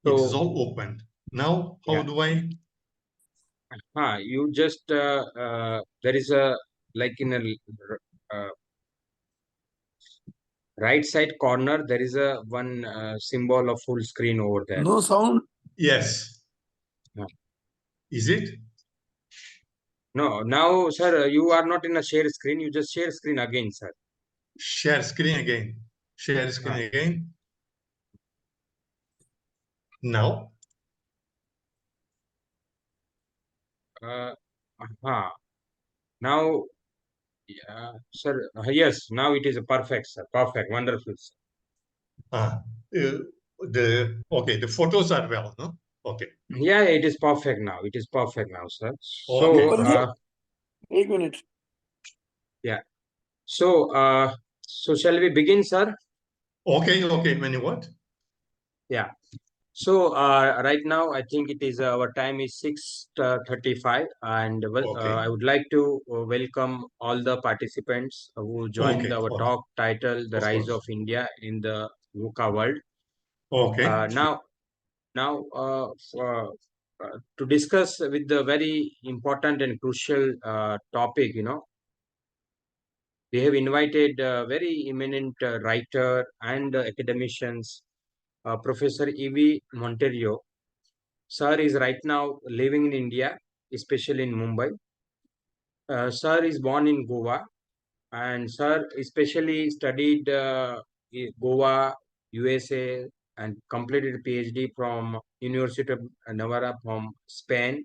It is So, all opened. Now, how yeah, do I? you just there is a like in a uh, right side corner there is a one symbol of full screen over there. No sound. Yes. Yeah. Is it? No, now, sir, you are not in a share screen. You just share screen again, sir. Share screen again. Share screen again. Now. Now, yeah, sir. Yes, now it is a perfect, sir. Perfect, wonderful, sir. The photos are well, no? Okay. Yeah, it is perfect now. It is perfect now, sir. Okay. So, एक minute. yeah. So shall we begin, sir? Okay. When you what? Yeah. So right now, I think it is our time is 6:35, and I would like to welcome all the participants who joined our talk titled "The Rise of India in the VUCA World." Okay. Now, to discuss with the very important and crucial topic, we have invited very eminent writer and academicians, Professor E.V. Monteiro. Sir is right now living in India, especially in Mumbai. Sir is born in Goa, and Sir especially studied Goa, USA, and completed PhD from University of Navarra from Spain.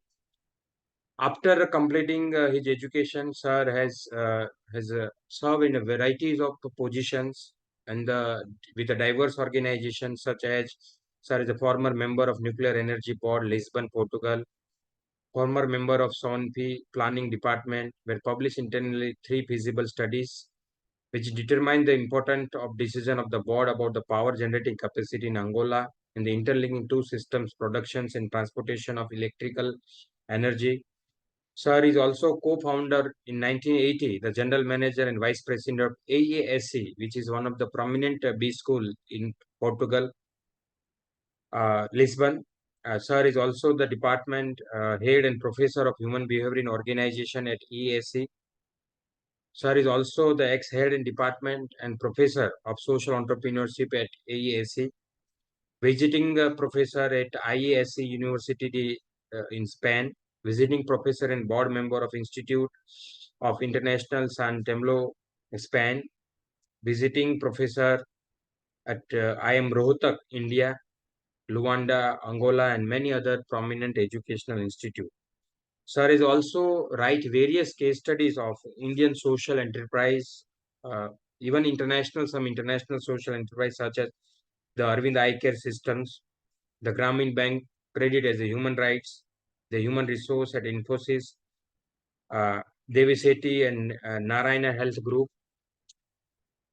After completing his education, Sir has served in a varieties of positions and with a diverse organizations such as Sir is a former member of Nuclear Energy Board, Lisbon, Portugal, former member of SONP Planning Department, were published internally 3 feasible studies which determine the importance of decision of the board about the power generating capacity in Angola and the interlinking two systems, productions and transportation of electrical energy. Sir is also co-founder in 1980, the general manager and vice president of AESE, which is one of the prominent B school in Portugal, Lisbon. Sir is also the department head and professor of human behavior in organization at ESE. Sir is also the ex-head in department and professor of social entrepreneurship at AESE, visiting professor at IISc University in Spain, visiting professor and board member of Institute of International San Temlo, Spain, visiting professor at IIM-Rohtak, India, Luanda, Angola, and many other prominent educational institutes. Sir is also write various case studies of Indian social enterprise, uh, even some international social enterprise such as the Arvind Eye Care Systems, the Grameen Bank Credit as a Human Rights, the Human Resource at Infosys, uh, Devi Sethi and Narayana Health Group.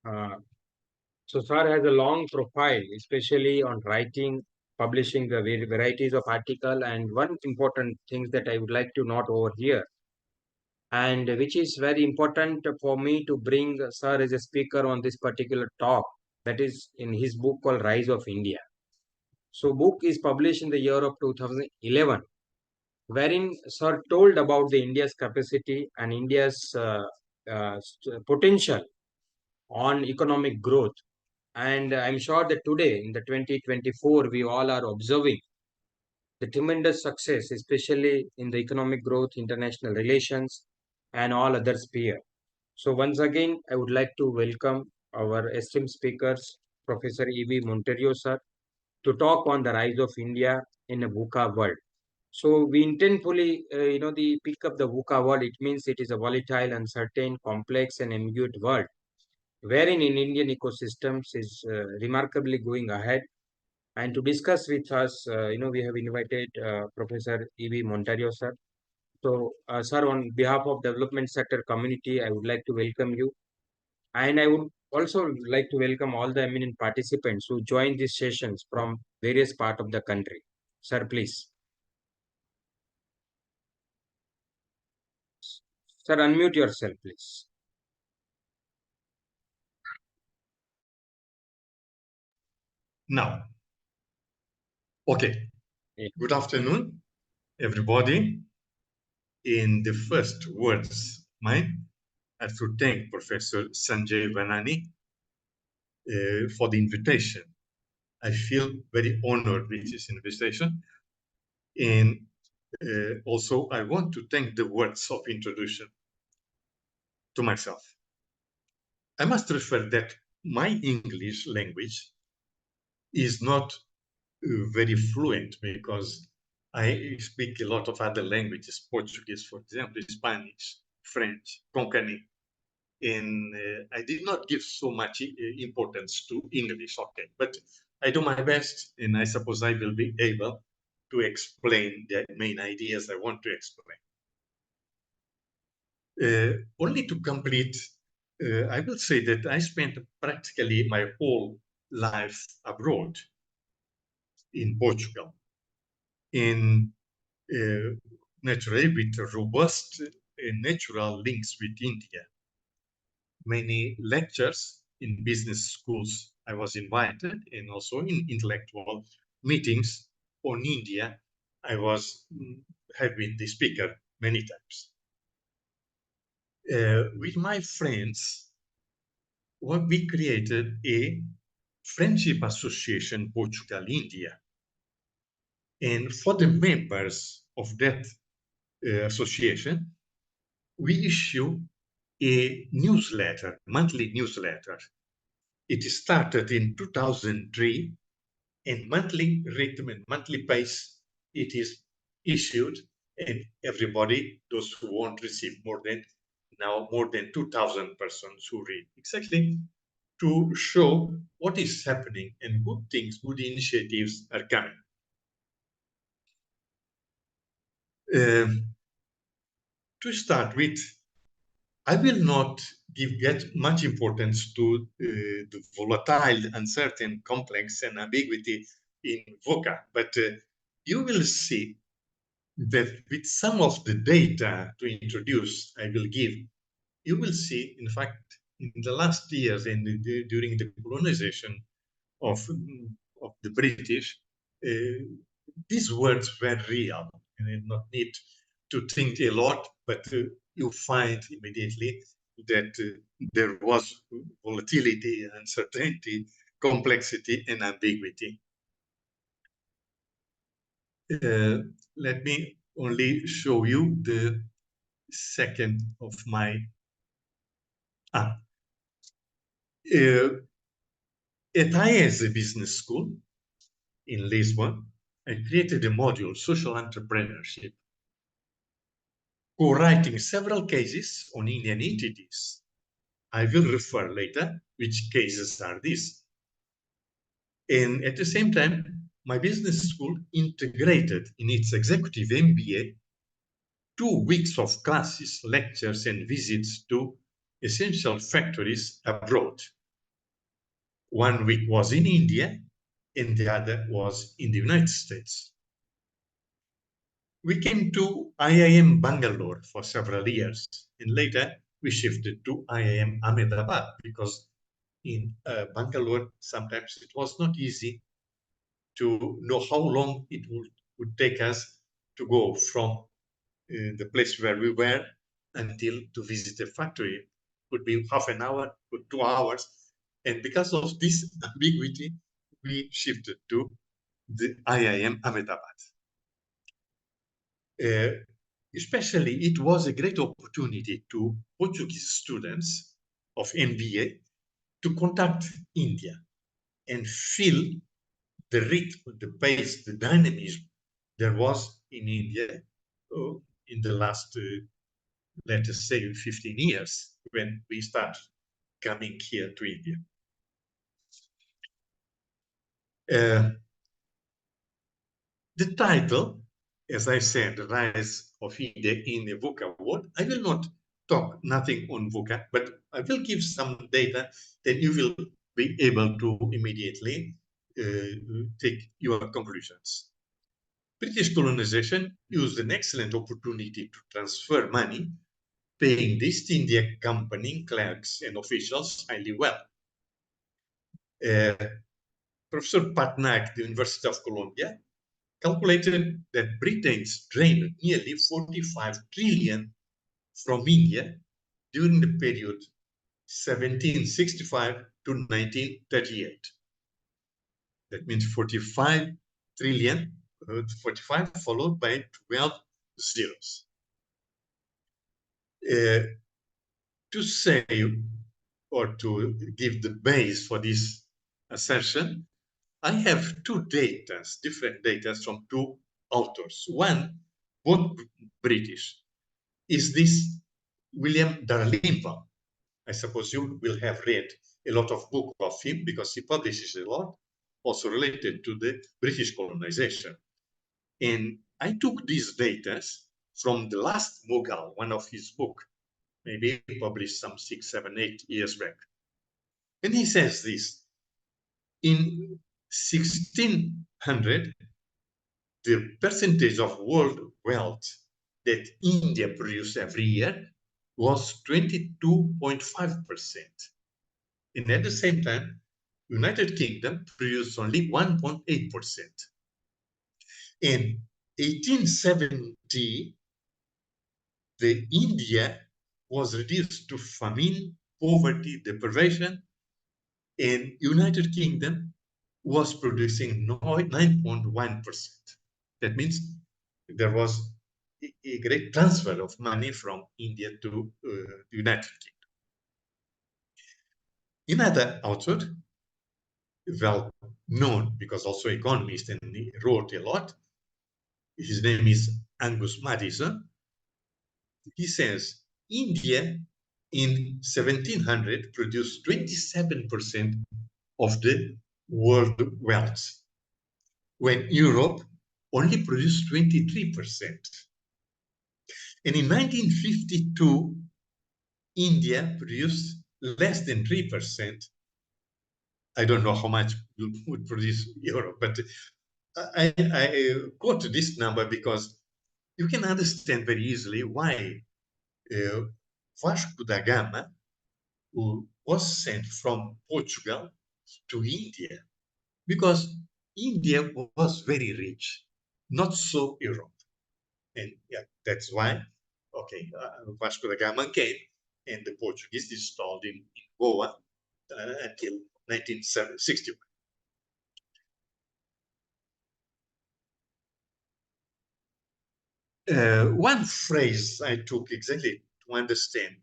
So Sir has a long profile, especially on writing, publishing the varieties of article, and one important thing that I would like to note over here, and which is very important for me to bring Sir as a speaker on this particular talk, that is in his book called Rise of India. So book is published in the year of 2011, wherein Sir told about the India's capacity and India's potential on economic growth. And I'm sure that today in the 2024, we all are observing the tremendous success, especially in the economic growth, international relations, and all other sphere. So once again, I would like to welcome our esteemed speakers, Professor E.V. Monteiro, sir, to talk on the rise of India in a VUCA world. So we intentfully, the pick up the VUCA world. It means it is a volatile, uncertain, complex, and ambiguous world, wherein in Indian ecosystems is remarkably going ahead. And to discuss with us, we have invited Professor E.V. Monteiro, sir. So, sir, on behalf of development sector community, I would like to welcome you. And I would also like to welcome all the eminent participants who joined these sessions from various parts of the country. Sir, please. Sir, unmute yourself, please. Now. Okay. Yeah. Good afternoon, everybody. In the first words, mine, I have to thank Professor Sanjay Vanani for the invitation. I feel very honored with this invitation. And also, I want to thank the words of introduction to myself. I must refer that my English language is not very fluent because I speak a lot of other languages, Portuguese, for example, Spanish, French, Konkani, and I did not give so much importance to English, okay, but I do my best, and I suppose I will be able to explain the main ideas I want to explain. Only to complete, I will say that I spent practically my whole life abroad in Portugal, in naturally with robust natural links with India. Many lectures in business schools I was invited, and also in intellectual meetings on India, I have been the speaker many times. With my friends, we created a friendship association Portugal-India. And for the members of that association, we issue a newsletter, monthly newsletter. It started in 2003, and monthly rhythm and monthly pace, it is issued, and everybody, those who want, receive more than 2,000 persons who read, exactly to show what is happening and good things, good initiatives are coming. To start with, I will not get much importance to the volatile, uncertain, complex, and ambiguity in VUCA, but you will see that with some of the data to introduce, I will give, you will see, in fact, in the last years and during the colonization of the British, these words were real. You did not need to think a lot, but you find immediately that there was volatility, uncertainty, complexity, and ambiguity. Let me only show you the second of my... At IIS-Business School in Lisbon, I created a module, Social Entrepreneurship, co-writing several cases on Indian entities. I will refer later which cases are these. And at the same time, my business school integrated in its executive MBA 2 weeks of classes, lectures, and visits to essential factories abroad. 1 week was in India, and the other was in the United States. We came to IIM Bangalore for several years, and later we shifted to IIM Ahmedabad because in Bangalore, sometimes it was not easy to know how long it would take us to go from the place where we were until to visit a factory. It could be half an hour to 2 hours. And because of this ambiguity, we shifted to the IIM Ahmedabad. Especially, it was a great opportunity to Portuguese students of MBA to contact India and feel the rhythm, the pace, the dynamism there was in India in the last, let us say, 15 years when we started coming here to India. The title, as I said, The Rise of India in the VUCA world, I will not talk nothing on VUCA, but I will give some data that you will be able to immediately take your conclusions. British colonization used an excellent opportunity to transfer money, paying the East India Company clerks and officials highly well. Professor Patnaik, the University of Columbia, calculated that Britain's drained nearly 45 trillion from India during the period 1765 to 1938. That means 45 trillion, 45 followed by 12 zeros. To say or to give the base for this assertion, I have two data, different data from two authors. One, both British, is this William Dalrymple. I suppose you will have read a lot of books of him because he publishes a lot, also related to the British colonization. And I took these data from The Last Mughal, one of his books, maybe published some 6, 7, 8 years back. And he says this, in 1600, the percentage of world wealth that India produced every year was 22.5%. And at the same time, United Kingdom produced only 1.8%. In 1870, the India was reduced to famine, poverty, deprivation, and United Kingdom was producing 9.1%. That means there was a great transfer of money from India to the United Kingdom. Another author, well known because also economist and he wrote a lot, his name is Angus Madison. He says India in 1700 produced 27% of the world wealth, when Europe only produced 23%. And in 1952, India produced less than 3%. I don't know how much would produce Europe, but I quote this number because you can understand very easily why Vasco da Gama, who was sent from Portugal to India, because India was very rich, not so Europe. And yeah, that's why, okay, Vasco da Gama came and the Portuguese installed in Goa until 1961. One phrase I took exactly to understand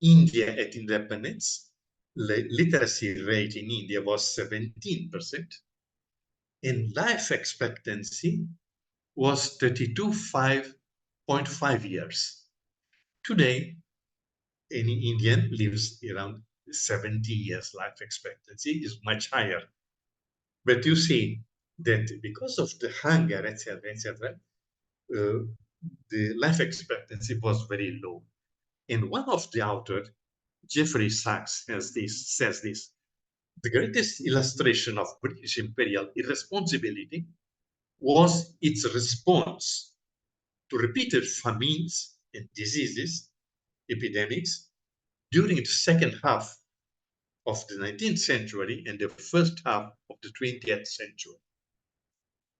India at independence, literacy rate in India was 17%, and life expectancy was 32.5 years. Today, any Indian lives around 70 years. Life expectancy is much higher. But you see that because of the hunger, etc., the life expectancy was very low. And one of the authors, Jeffrey Sachs, says this, the greatest illustration of British imperial irresponsibility was its response to repeated famines and diseases, epidemics, during the second half of the 19th century and the first half of the 20th century.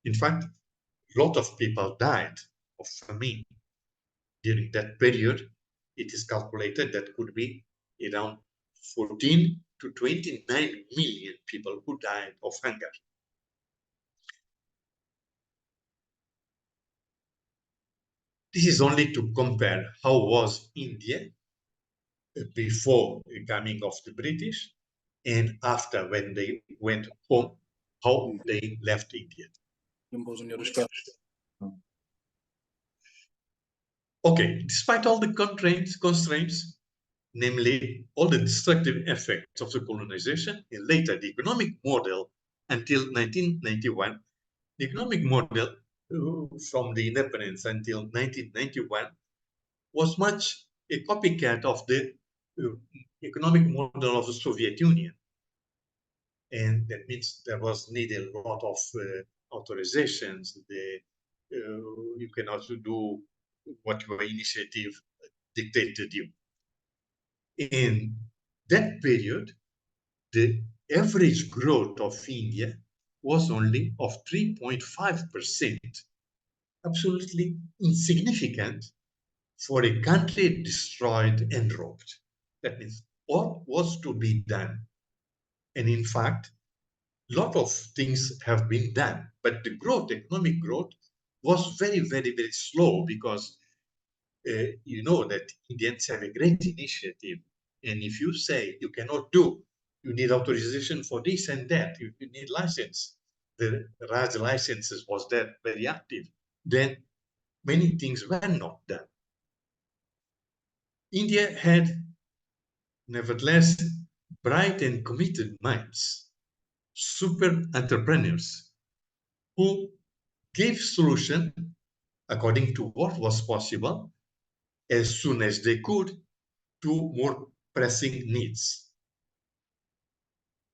In fact, a lot of people died of famine during that period. It is calculated that could be around 14 to 29 million people who died of hunger. This is only to compare how was India before the coming of the British and after, when they went home, how they left India. Okay, despite all the constraints, namely all the destructive effects of the colonization and later the economic model until 1991, the economic model from the independence until 1991 was much a copycat of the economic model of the Soviet Union. And that means there was needed a lot of authorizations. You cannot do what your initiative dictated you. In that period, the average growth of India was only of 3.5%, absolutely insignificant for a country destroyed and robbed. That means what was to be done. And in fact, a lot of things have been done, but the growth, economic growth, was very, very, very slow because you know that Indians have a great initiative. And if you say you cannot do, you need authorization for this and that, you need license. The Raj licenses was there very active. Then many things were not done. India had, nevertheless, bright and committed minds, super entrepreneurs who gave solution according to what was possible as soon as they could to more pressing needs.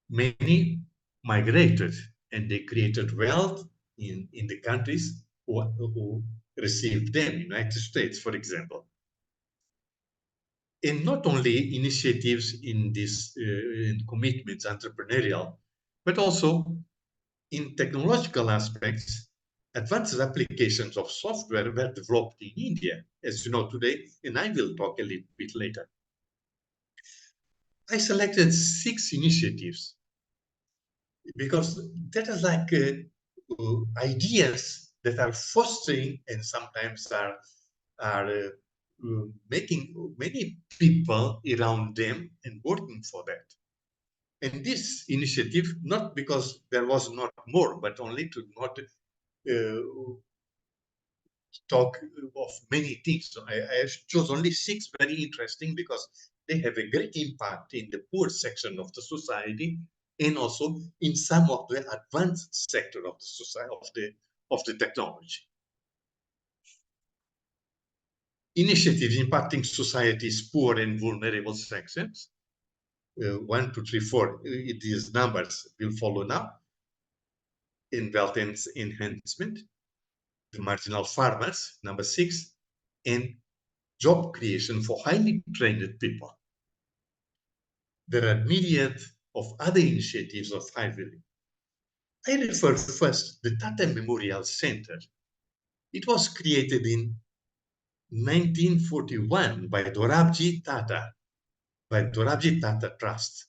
Many migrated and they created wealth in the countries who received them, United States, for example. And not only initiatives in these commitments, entrepreneurial, but also in technological aspects, advanced applications of software were developed in India, as you know today, and I will talk a little bit later. I selected 6 initiatives because that is like ideas that are fostering and sometimes are making many people around them and working for that. And this initiative, not because there was not more, but only to not talk of many things. So I chose only 6 very interesting because they have a great impact in the poor section of the society and also in some of the advanced sector of the society of the technology. Initiatives impacting society's poor and vulnerable sections. 1, 2, 3, 4. These numbers will follow now. In wealth enhancement, the marginal farmers, number 6, and job creation for highly trained people. There are myriad of other initiatives of high value. I refer first to the Tata Memorial Center. It was created in 1941 by Dorabji Tata Trust.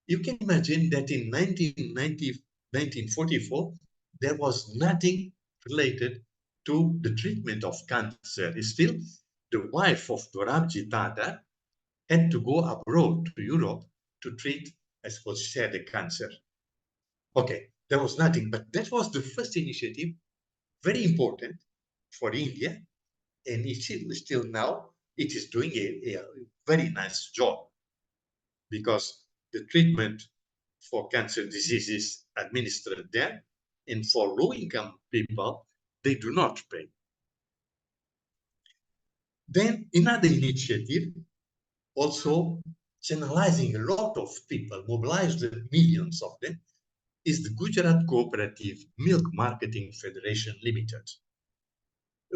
You can imagine that in 1944, there was nothing related to the treatment of cancer. Still, the wife of Dorabji Tata had to go abroad to Europe to treat, I suppose, she had a cancer. Okay, there was nothing, but that was the first initiative, very important for India, and still now it is doing a very nice job because the treatment for cancer diseases administered there, and for low-income people, they do not pay. Then another initiative, also channelizing a lot of people, mobilized millions of them, is the Gujarat Cooperative Milk Marketing Federation Limited.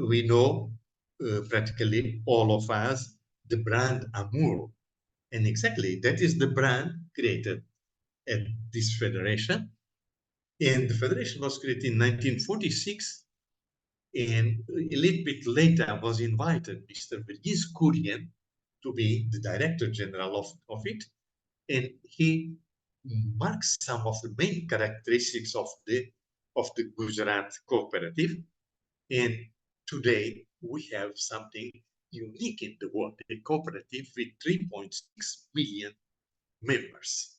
We know practically all of us the brand Amul, and exactly that is the brand created at this federation. And the federation was created in 1946, and a little bit later was invited Mr. Verghese Kurian to be the director general of it, and he marks some of the main characteristics of the Gujarat cooperative. And today we have something unique in the world, a cooperative with 3.6 million members.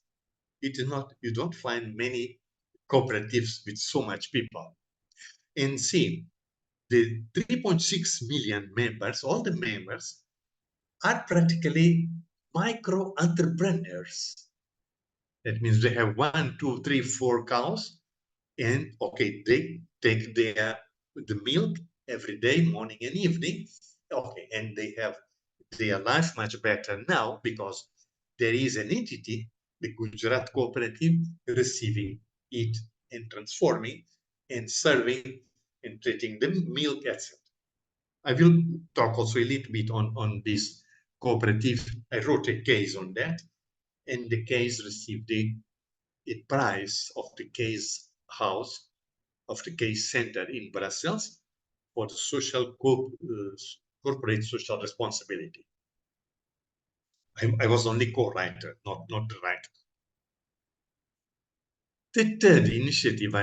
You don't find many cooperatives with so much people. And see, the 3.6 million members, all the members, are practically micro entrepreneurs. That means they have 1, 2, 3, 4 cows, and okay, they take the milk every day, morning and evening. Okay, and they have their life much better now because there is an entity, the Gujarat Cooperative, receiving it and transforming and serving and treating the milk, etc. I will talk also a little bit on this cooperative. I wrote a case on that, and the case received a prize of the case house of the case center in Brussels for the corporate social responsibility. I was only co-writer, not the writer. The third initiative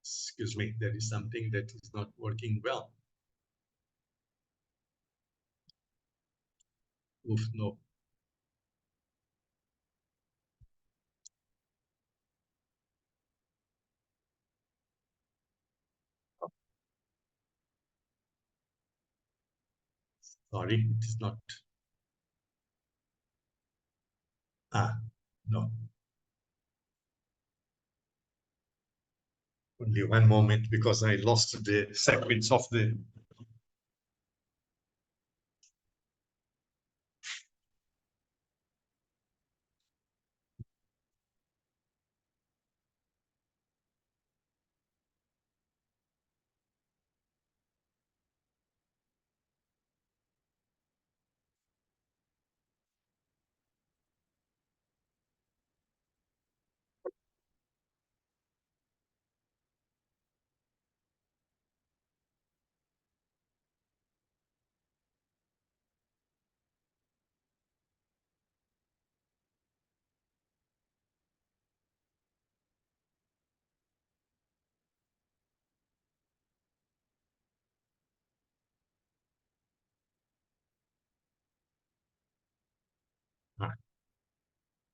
excuse me, there is something that is not working well. No. Sorry, it is not. No. Only one moment, because I lost the sequence of the.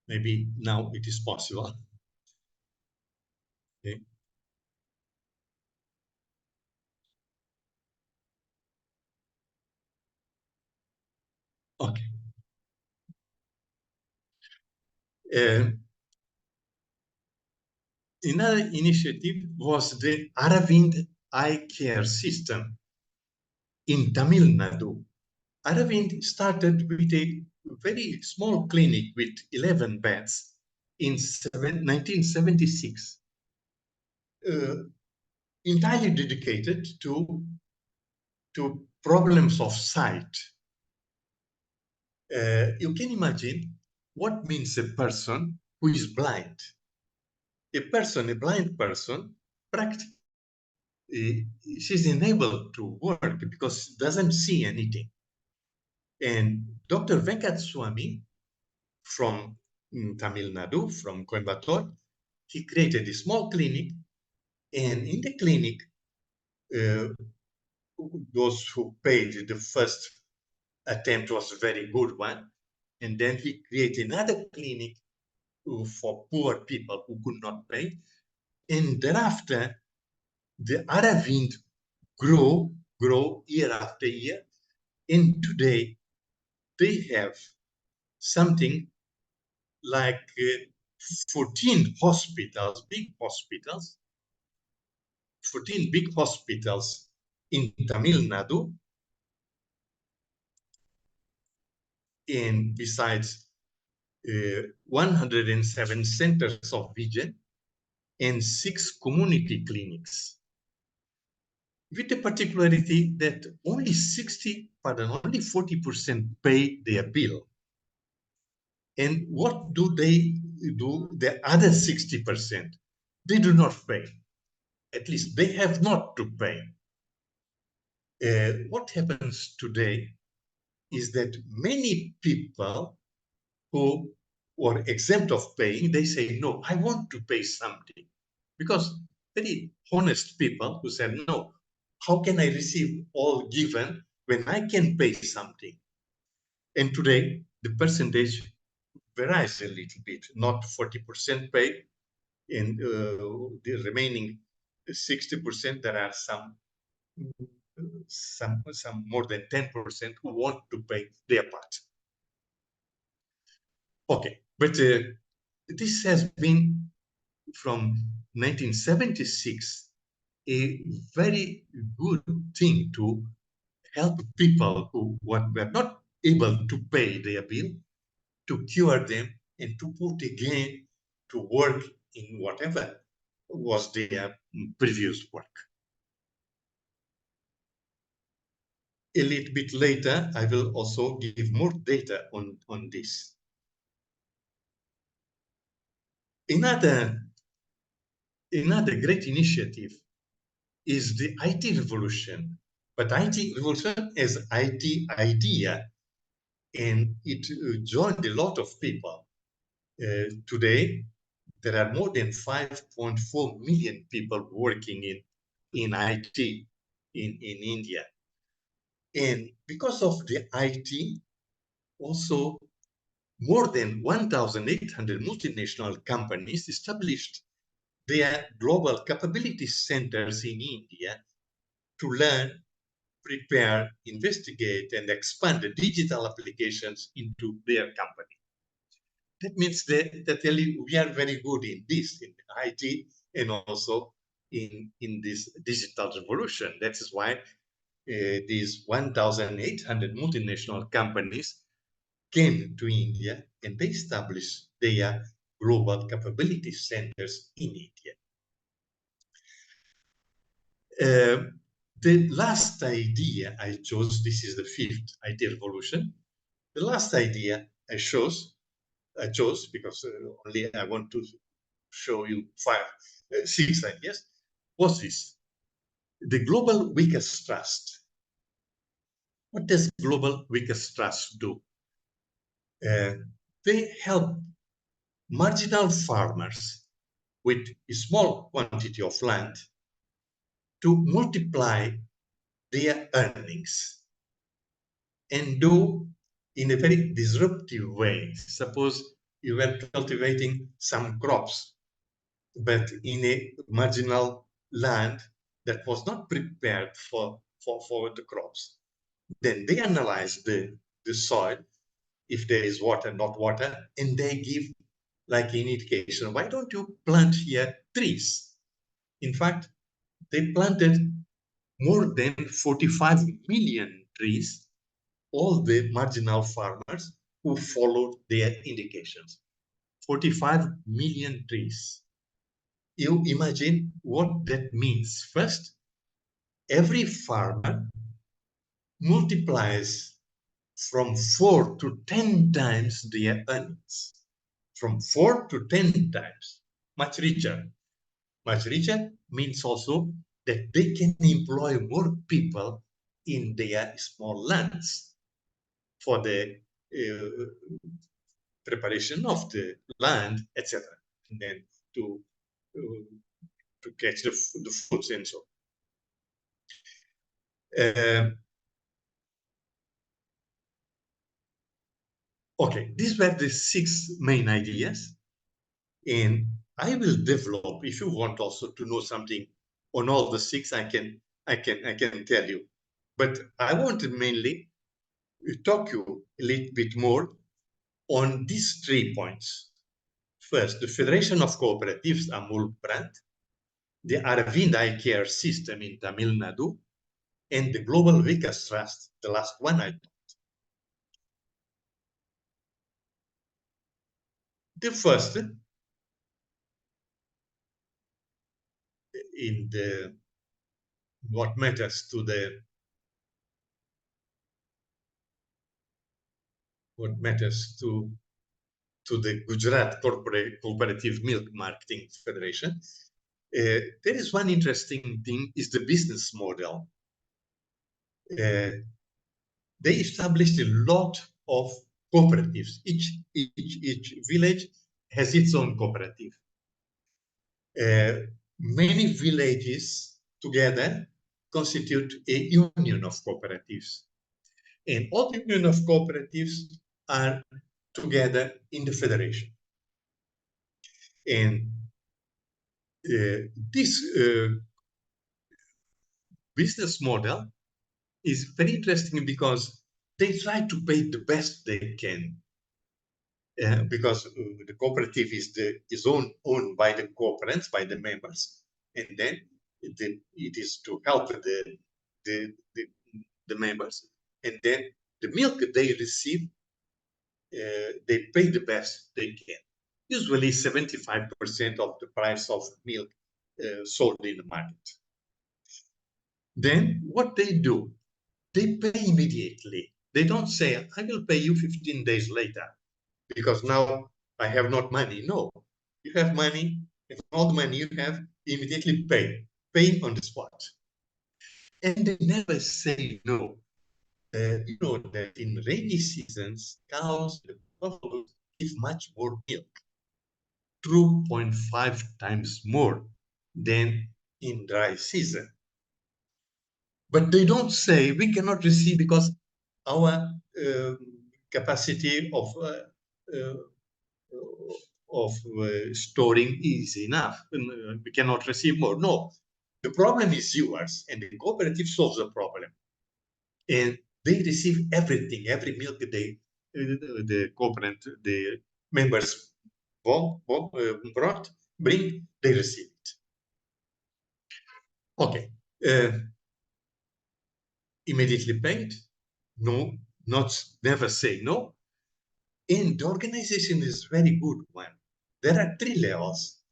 Maybe now it is possible. Okay. Okay. Another initiative was the Aravind Eye Care System in Tamil Nadu. Aravind started with a very small clinic with 11 beds in 1976, entirely dedicated to problems of sight. You can imagine what means a person who is blind. A blind person, practically, she's unable to work because she doesn't see anything. And Dr. Venkat Swami from Tamil Nadu, from Coimbatore, he created a small clinic. And in the clinic, those who paid the first attempt was a very good one. And then he created another clinic for poor people who could not pay. And thereafter, the Aravind grow year after year. And today, they have something like 14 hospitals, 14 big hospitals in Tamil Nadu. And besides 107 centers of vision and 6 community clinics, with the particularity that only 40% pay their bill. And what do they do? The other 60%, they do not pay. At least they have not to pay. What happens today is that many people who are exempt of paying, they say, no, I want to pay something. Because very honest people who say, no, how can I receive all given when I can pay something? And today, the percentage varies a little bit, not 40% pay, and the remaining 60%, there are some more than 10% who want to pay their part. Okay, but this has been from 1976 a very good thing to help people who were not able to pay their bill, to cure them and to put again to work in whatever was their previous work. a little bit later, I will also give more data on this. Another great initiative is the IT revolution. But IT revolution is IT idea, and it joined a lot of people. Today, there are more than 5.4 million people working in IT in India. And because of the IT, also more than 1,800 multinational companies established their global capability centers in India to learn, prepare, investigate, and expand the digital applications into their company. That means that we are very good in this, in IT, and also in this digital revolution. That is why these 1,800 multinational companies came to India and they established their global capability centers in India. The last idea I chose, this is the fifth IT revolution. The last idea I chose because only I want to show you six ideas, was this: the global weakest trust. What does global weakest trust do? They help marginal farmers with a small quantity of land to multiply their earnings and do in a very disruptive way. Suppose you were cultivating some crops, but in a marginal land that was not prepared for the crops. Then they analyze the soil, if there is water, not water, and they give like an indication, why don't you plant here trees? In fact, they planted more than 45 million trees, all the marginal farmers who followed their indications. 45 million trees. You imagine what that means. First, every farmer multiplies from 4 to 10 times their earnings. From 4 to 10 times. Much richer. Much richer means also that they can employ more people in their small lands for the preparation of the land, etc. And then to catch the foods and so on. Okay, these were the 6 main ideas, and I will develop. If you want also to know something on all the 6, I can tell you. But I want to mainly talk you a little bit more on these 3 points. First, the Federation of Cooperatives, Amul brand, the Aravind Eye Care system in Tamil Nadu, and the Global Vikas Trust, the last one I taught. The first, in the what matters to the Gujarat Cooperative Milk Marketing Federation, there is one interesting thing, is the business model. They established a lot of cooperatives. Each village has its own cooperative. Many villages together constitute a union of cooperatives. And all the union of cooperatives are together in the federation. And this business model is very interesting because they try to pay the best they can. Because the cooperative is owned by the cooperants, by the members, and then it is to help the members. And then the milk they receive, they pay the best they can. Usually 75% of the price of milk sold in the market. Then what they do, they pay immediately. They don't say, I will pay you 15 days later because now I have not money. No, you have money, and all the money you have, immediately pay on the spot. And they never say no. You know that in rainy seasons, cows and buffaloes give much more milk, 2.5 times more than in dry season. But they don't say we cannot receive because our capacity uh, storing is enough. We cannot receive more. No, the problem is yours, and the cooperative solves the problem. And they receive everything, every milk the cooperative, the members bring, they receive it. Okay. Immediately paid? No, never say no. And the organization is very good one. There are 3 levels.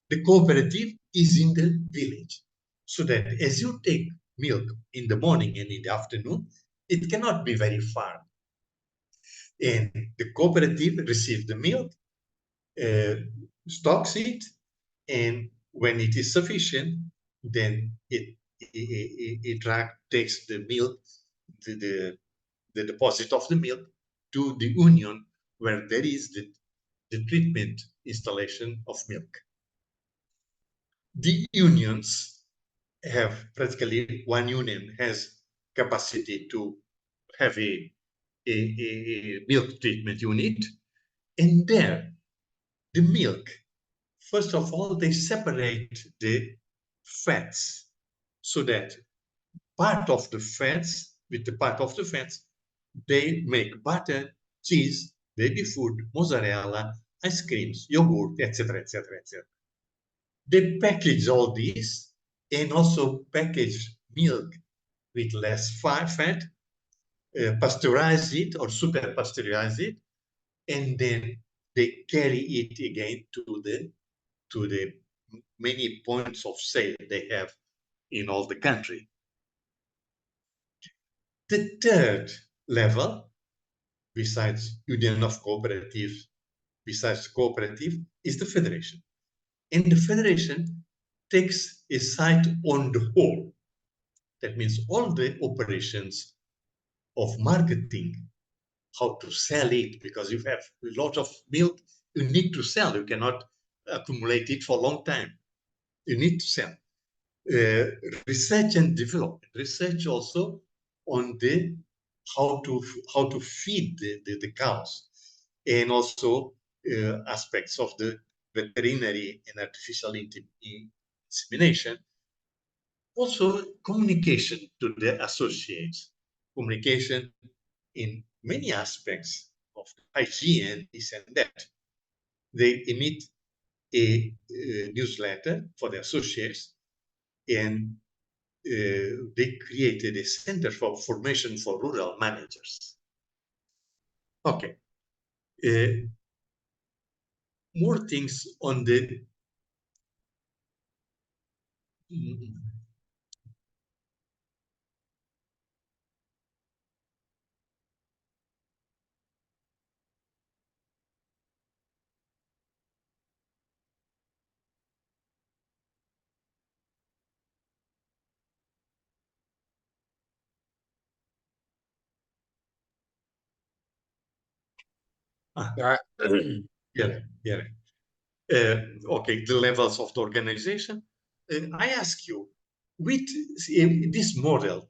The cooperative is in the village, so that as you take milk in the morning and in the afternoon, it cannot be very far. And the cooperative receives the milk, stocks it, and when it is sufficient, then it takes the milk, the deposit of the milk to the union where there is the treatment installation of milk. The unions have practically one union has capacity to have a milk treatment unit, and there the milk, first of all, they separate the fats so that part of the fats, with the part of the fats, they make butter, cheese, baby food, mozzarella, ice creams, yogurt, etc., etc., etc. They package all these and also package milk with less fat, pasteurize it or super pasteurize it, and then they carry it again to the many points of sale they have in all the country. The third level, besides Union of Cooperatives, besides cooperative, is the federation. And the federation takes a side on the whole. That means all the operations of marketing, how to sell it, because you have a lot of milk, you need to sell. You cannot accumulate it for a long time. You need to sell. Research and development. Research also on the how to feed the cows, and also aspects of the veterinary and artificial insemination. Also communication to the associates, communication in many aspects of hygiene, this and that. They emit a newsletter for the associates, and they created a center for formation for rural managers. Okay. More things on the Yeah. yeah, yeah. Okay, the levels of the organization. I ask you, with this model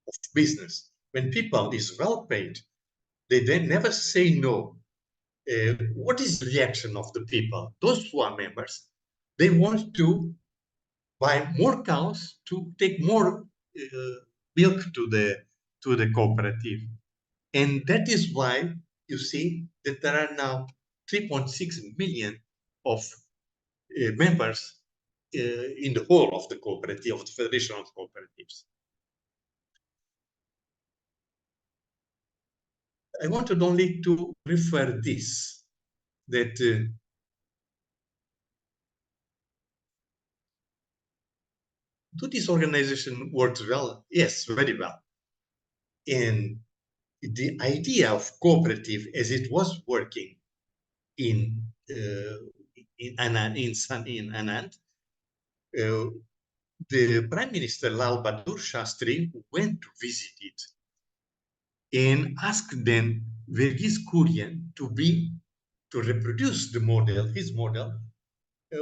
of business, when people is well paid, they then never say no. What is the reaction of the people? Those who are members, they want to buy more cows to take more milk to the cooperative, and that is why you see that there are now 3.6 million of members in the whole of the cooperative, of the Federation of Cooperatives. I wanted only to refer this, that do this organization work well? Yes, very well. And the idea of cooperative, as it was working in Anand, the Prime Minister Lal Bahadur Shastri went to visit it and asked then Verghese Kurian to reproduce the model, his model,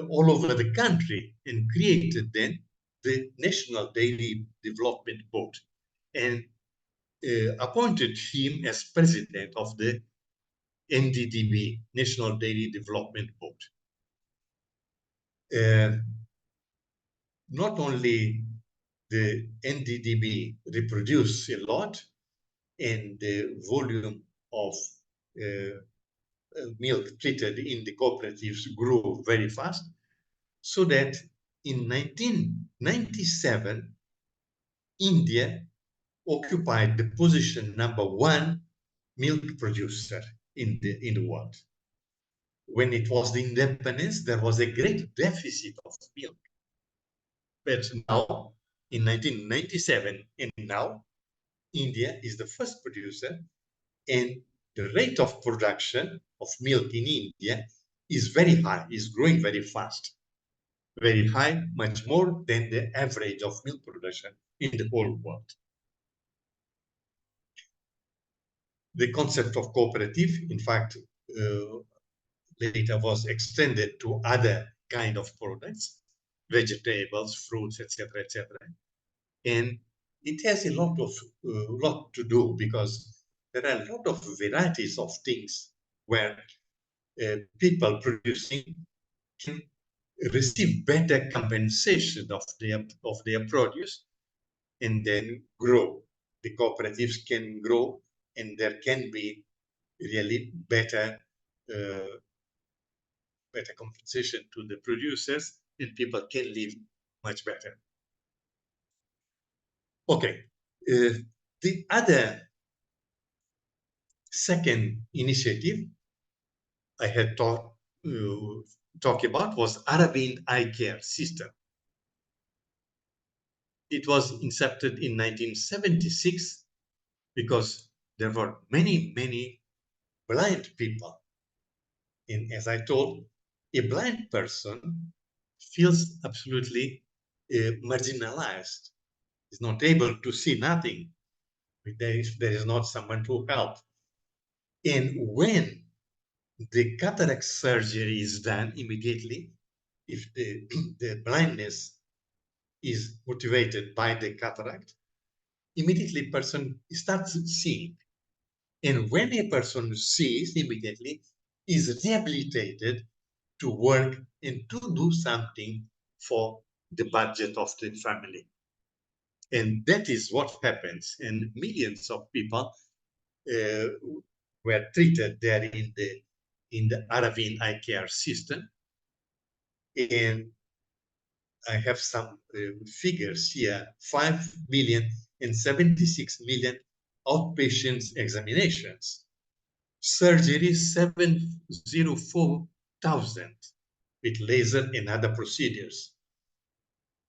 all over the country, and created then the National Daily Development Board and appointed him as president of the NDDB, National Daily Development Board. Not only the NDDB reproduced a lot, and the volume of milk treated in the cooperatives grew very fast, so that in 1997, India occupied the position #1 milk producer in the world. When it was the independence, there was a great deficit of milk. But now, in 1997, and now, India is the first producer, and the rate of production of milk in India is very high, is growing very fast, very high, much more than the average of milk production in the whole world. The concept of cooperative, in fact, later was extended to other kind of products, vegetables, fruits, etc., etc. And it has a lot to do, because there are a lot of varieties of things where people producing can receive better compensation of their produce and then grow. The cooperatives can grow, and there can be really better compensation to the producers, and people can live much better. Okay, the other second initiative I had talk about was Aravind Eye Care System. It was incepted in 1976 because there were many blind people. And as I told, a blind person feels absolutely marginalized. Is not able to see nothing. There is not someone to help. And when the cataract surgery is done immediately, if the blindness is motivated by the cataract, immediately person starts seeing. And when a person sees, immediately is rehabilitated to work and to do something for the budget of the family. And that is what happens. And millions of people were treated there in the Aravind Eye Care System. And I have some figures here: 5 million and 76 million outpatient examinations, surgery 704,000 with laser and other procedures,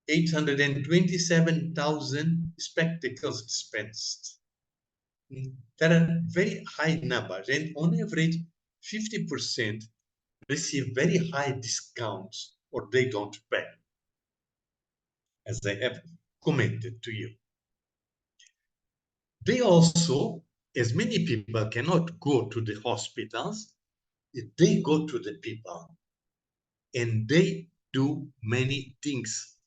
827,000 spectacles dispensed. There are very high numbers, and on average, 50% receive very high discounts or they don't pay, as I have commented to you. They also, as many people cannot go to the hospitals, they go to the people, and they do many things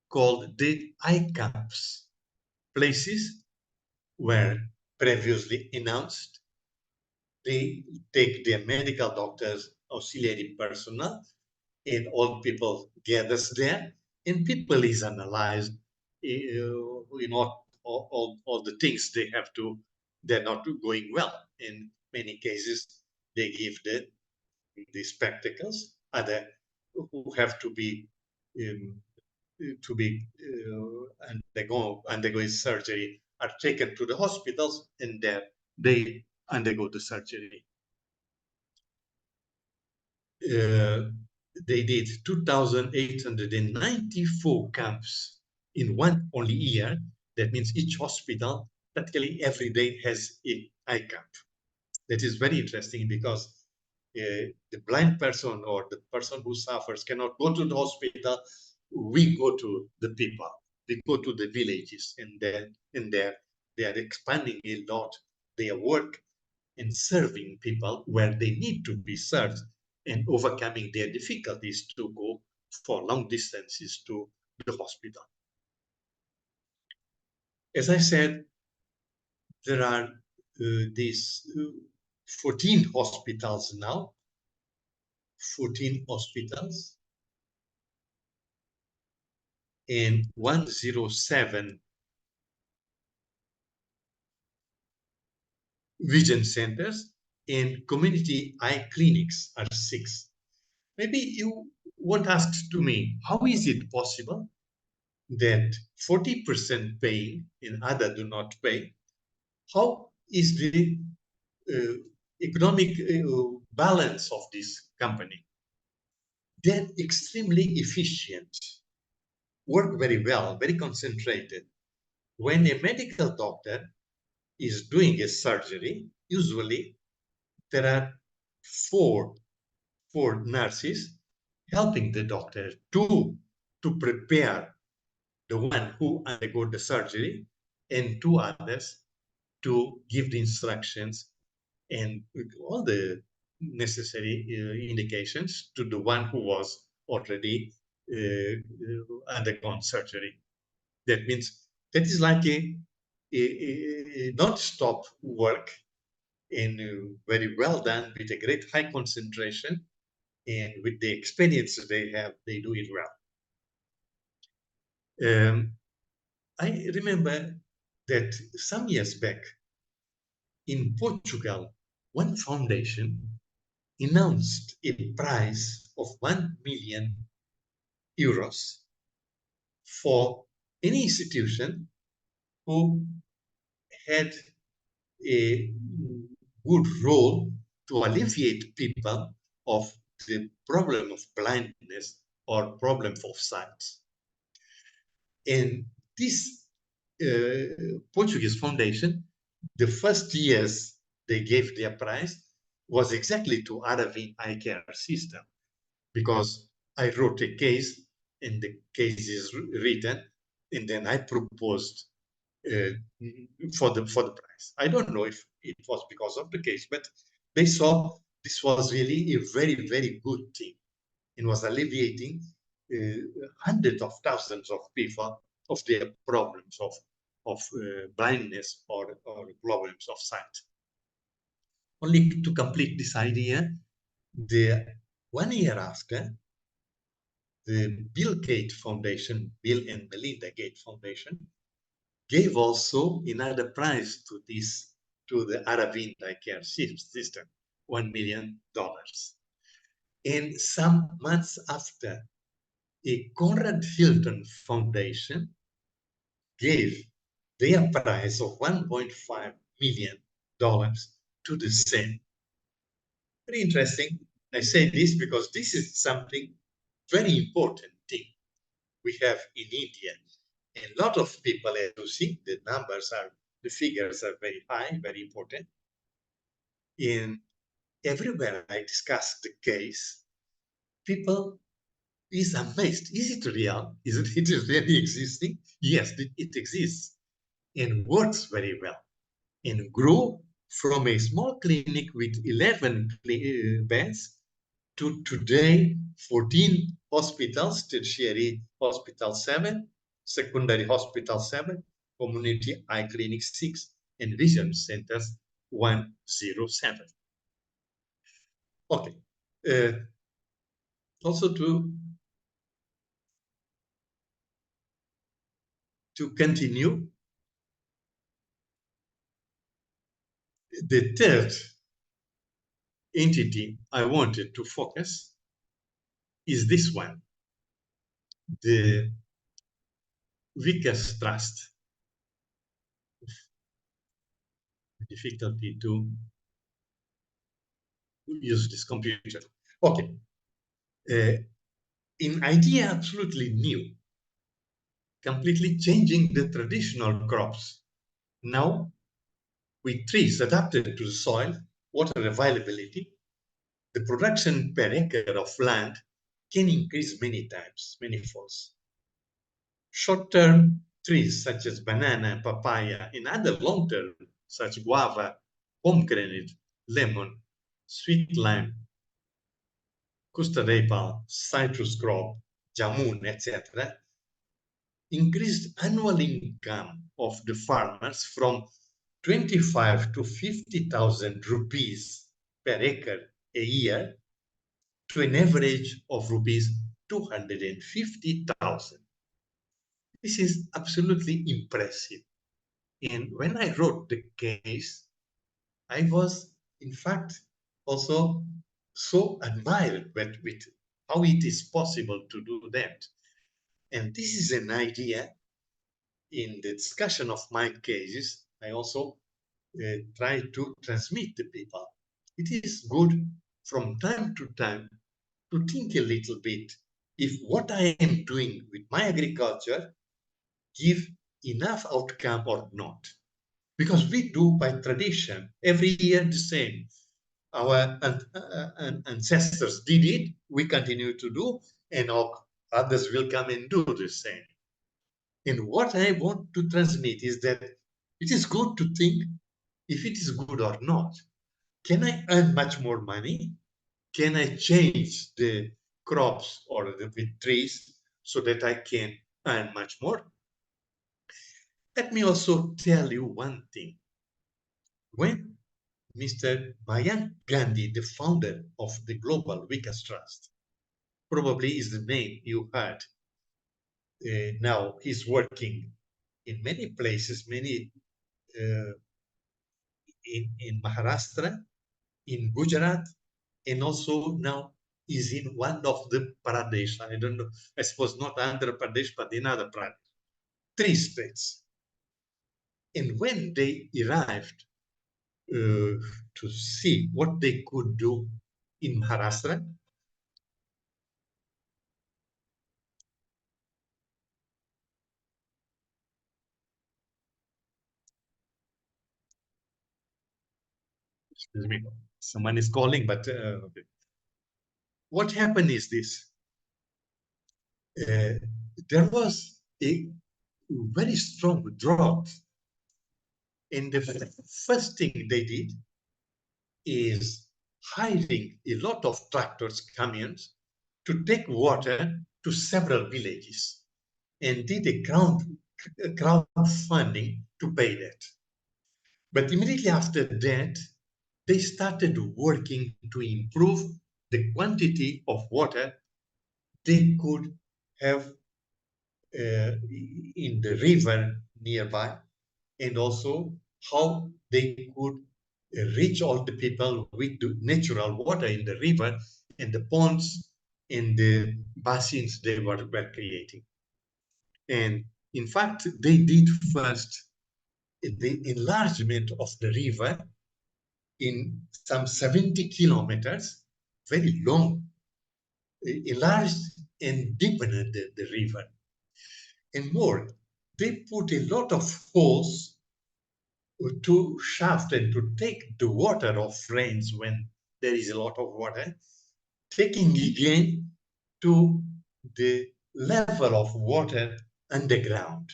called the eye camps, places where previously announced they take their medical doctors, auxiliary personnel, and all people gathers there, and people is analyzed, all the things they have to, they're not going well. In many cases, they give the spectacles, other who have to be undergoing surgery are taken to the hospitals, and there they undergo the surgery. They did 2,894 camps in one only year. That means each hospital practically every day has a eye cap. That is very interesting because the blind person or the person who suffers cannot go to the hospital. We go to the people. We go to the villages, and then they are expanding a lot their work and serving people where they need to be served and overcoming their difficulties to go for long distances to the hospital. As I said, there are these 14 hospitals now, 14 hospitals, and 107 vision centers, and community eye clinics are 6. Maybe you won't ask to me, how is it possible that 40% pay and others do not pay? How is the economic balance of this company? They're extremely efficient, work very well, very concentrated. When a medical doctor is doing a surgery, usually there are four nurses helping the doctor to prepare the one who undergo the surgery, and 2 others to give the instructions and all the necessary indications to the one who was already undergone surgery. That means that is like a non-stop work, and very well done with a great high concentration, and with the experience they have, they do it well. I remember that some years back in Portugal, one foundation announced a prize of 1 million euros for any institution who had a good role to alleviate people of the problem of blindness or problem of sight. And this Portuguese foundation, the first years they gave their prize was exactly to Aravind Eye Care System, because I wrote a case and the case is written, and then I proposed for the prize. I don't know if it was because of the case, but they saw this was really a very, very good thing. It was alleviating hundreds of thousands of people of their problems of blindness or problems of sight. Only to complete this idea, the 1 year after, the Bill Gates Foundation, Bill and Melinda Gates Foundation, gave also another prize to the Aravind Eye Care System, $1 million. And some months after, a Conrad Hilton Foundation gave their prize of $1.5 million to the same. Very interesting. I say this because this is something very important thing we have in India. And a lot of people, as you see, the figures are very high, very important. And everywhere I discuss the case, people is amazed. Is it real? Is it really existing? Yes, it exists and works very well, and grew from a small clinic with 11 beds to today 14 hospitals, tertiary hospital 7, secondary hospital 7, community eye clinic 6, and vision centers 107. Okay. Also to continue, the third entity I wanted to focus is this one, the VUCA trust. Difficulty to use this computer. Okay. An idea absolutely new, completely changing the traditional crops Now, with trees adapted to the soil, water availability, the production per acre of land can increase many times, many folds. Short-term trees such as banana, papaya, and other long-term such guava, pomegranate, lemon, sweet lime, custard citrus crop, jamun, etc., increased annual income of the farmers from 25 to 50,000 rupees per acre a year to an average of rupees 250,000. This is absolutely impressive. And when I wrote the case, I was, in fact, also so admired with how it is possible to do that. And this is an idea in the discussion of my cases. I also try to transmit to people. It is good from time to time to think a little bit if what I am doing with my agriculture give enough outcome or not. Because we do by tradition every year the same. Our ancestors did it, we continue to do, and others will come and do the same. And what I want to transmit is that it is good to think if it is good or not. Can I earn much more money? Can I change the crops or the trees so that I can earn much more? Let me also tell you one thing. When Mr. Mayank Gandhi, the founder of the Global VUCA Trust, probably is the name you heard. Now he's working in many places, many in Maharashtra, in Gujarat, and also now is in one of the Pradesh. I don't know, I suppose not Andhra Pradesh, but in other Pradesh. 3 states. And when they arrived to see what they could do in Maharashtra, excuse me, someone is calling, but okay. What happened is this. There was a very strong drought. And the first thing they did is hiring a lot of tractors, camions, to take water to several villages and did a crowdfunding to pay that. But immediately after that, they started working to improve the quantity of water they could have in the river nearby, and also how they could reach all the people with the natural water in the river and the ponds and the basins they were creating. And in fact, they did first the enlargement of the river in some 70 kilometers, very long, enlarged and deepened the river. And more, they put a lot of holes to shaft and to take the water of rains when there is a lot of water, taking again to the level of water underground,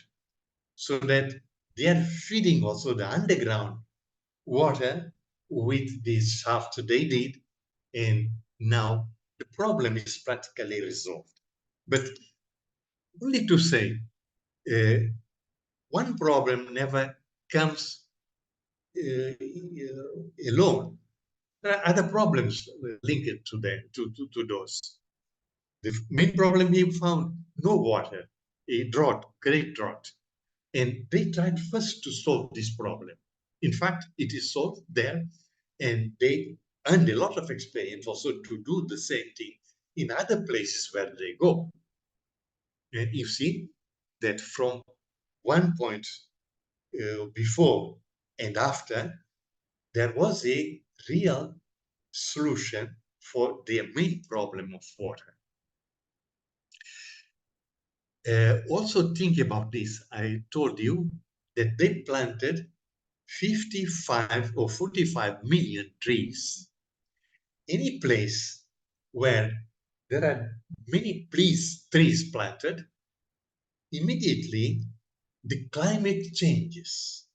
so that they are feeding also the underground water with this shaft they did, and now the problem is practically resolved. But only to say, one problem never comes alone. There are other problems linked to them, to those. The main problem we found, no water, a drought, great drought. And they tried first to solve this problem. In fact, it is solved there, and they earned a lot of experience also to do the same thing in other places where they go. And you see that from one point before and after, there was a real solution for their main problem of water. Also think about this. I told you that they planted 55 or 45 million trees. Any place where there are many trees planted, immediately the climate changes.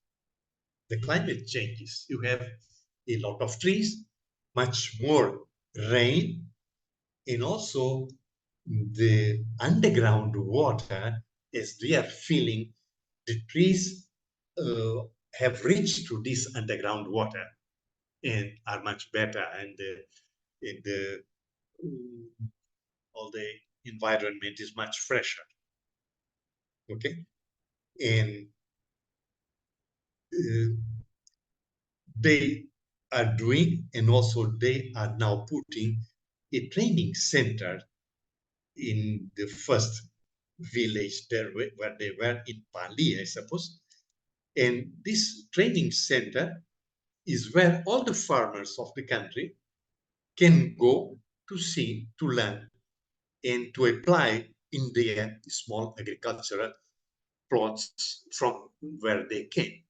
The climate changes. You have a lot of trees, much more rain, and also the underground water, as they are filling, the trees have reached to this underground water and are much better, and all the environment is much fresher. Okay, and they are doing, and also they are now putting a training center in the first village there where they were in Pali, I suppose. And this training center is where all the farmers of the country can go to see, to learn, and to apply in their small agricultural plots from where they came.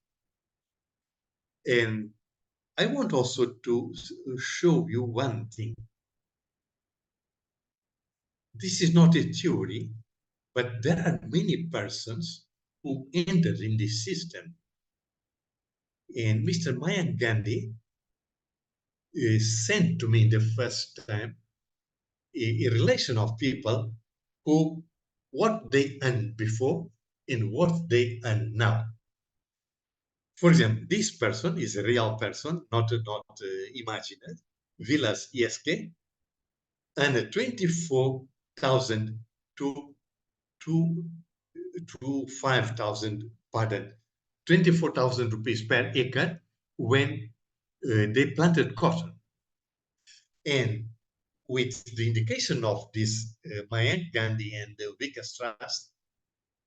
And I want also to show you one thing. This is not a theory, but there are many persons who entered in this system. And Mr. Mahatma Gandhi sent to me the first time a relation of people who what they earned before and what they earn now. For example, this person is a real person, not imagined. Villa's ESK and 24,000 to 5,000, pardon, 24,000 rupees per acre when they planted cotton. And with the indication of this Mahatma Gandhi and the VUCA Trust,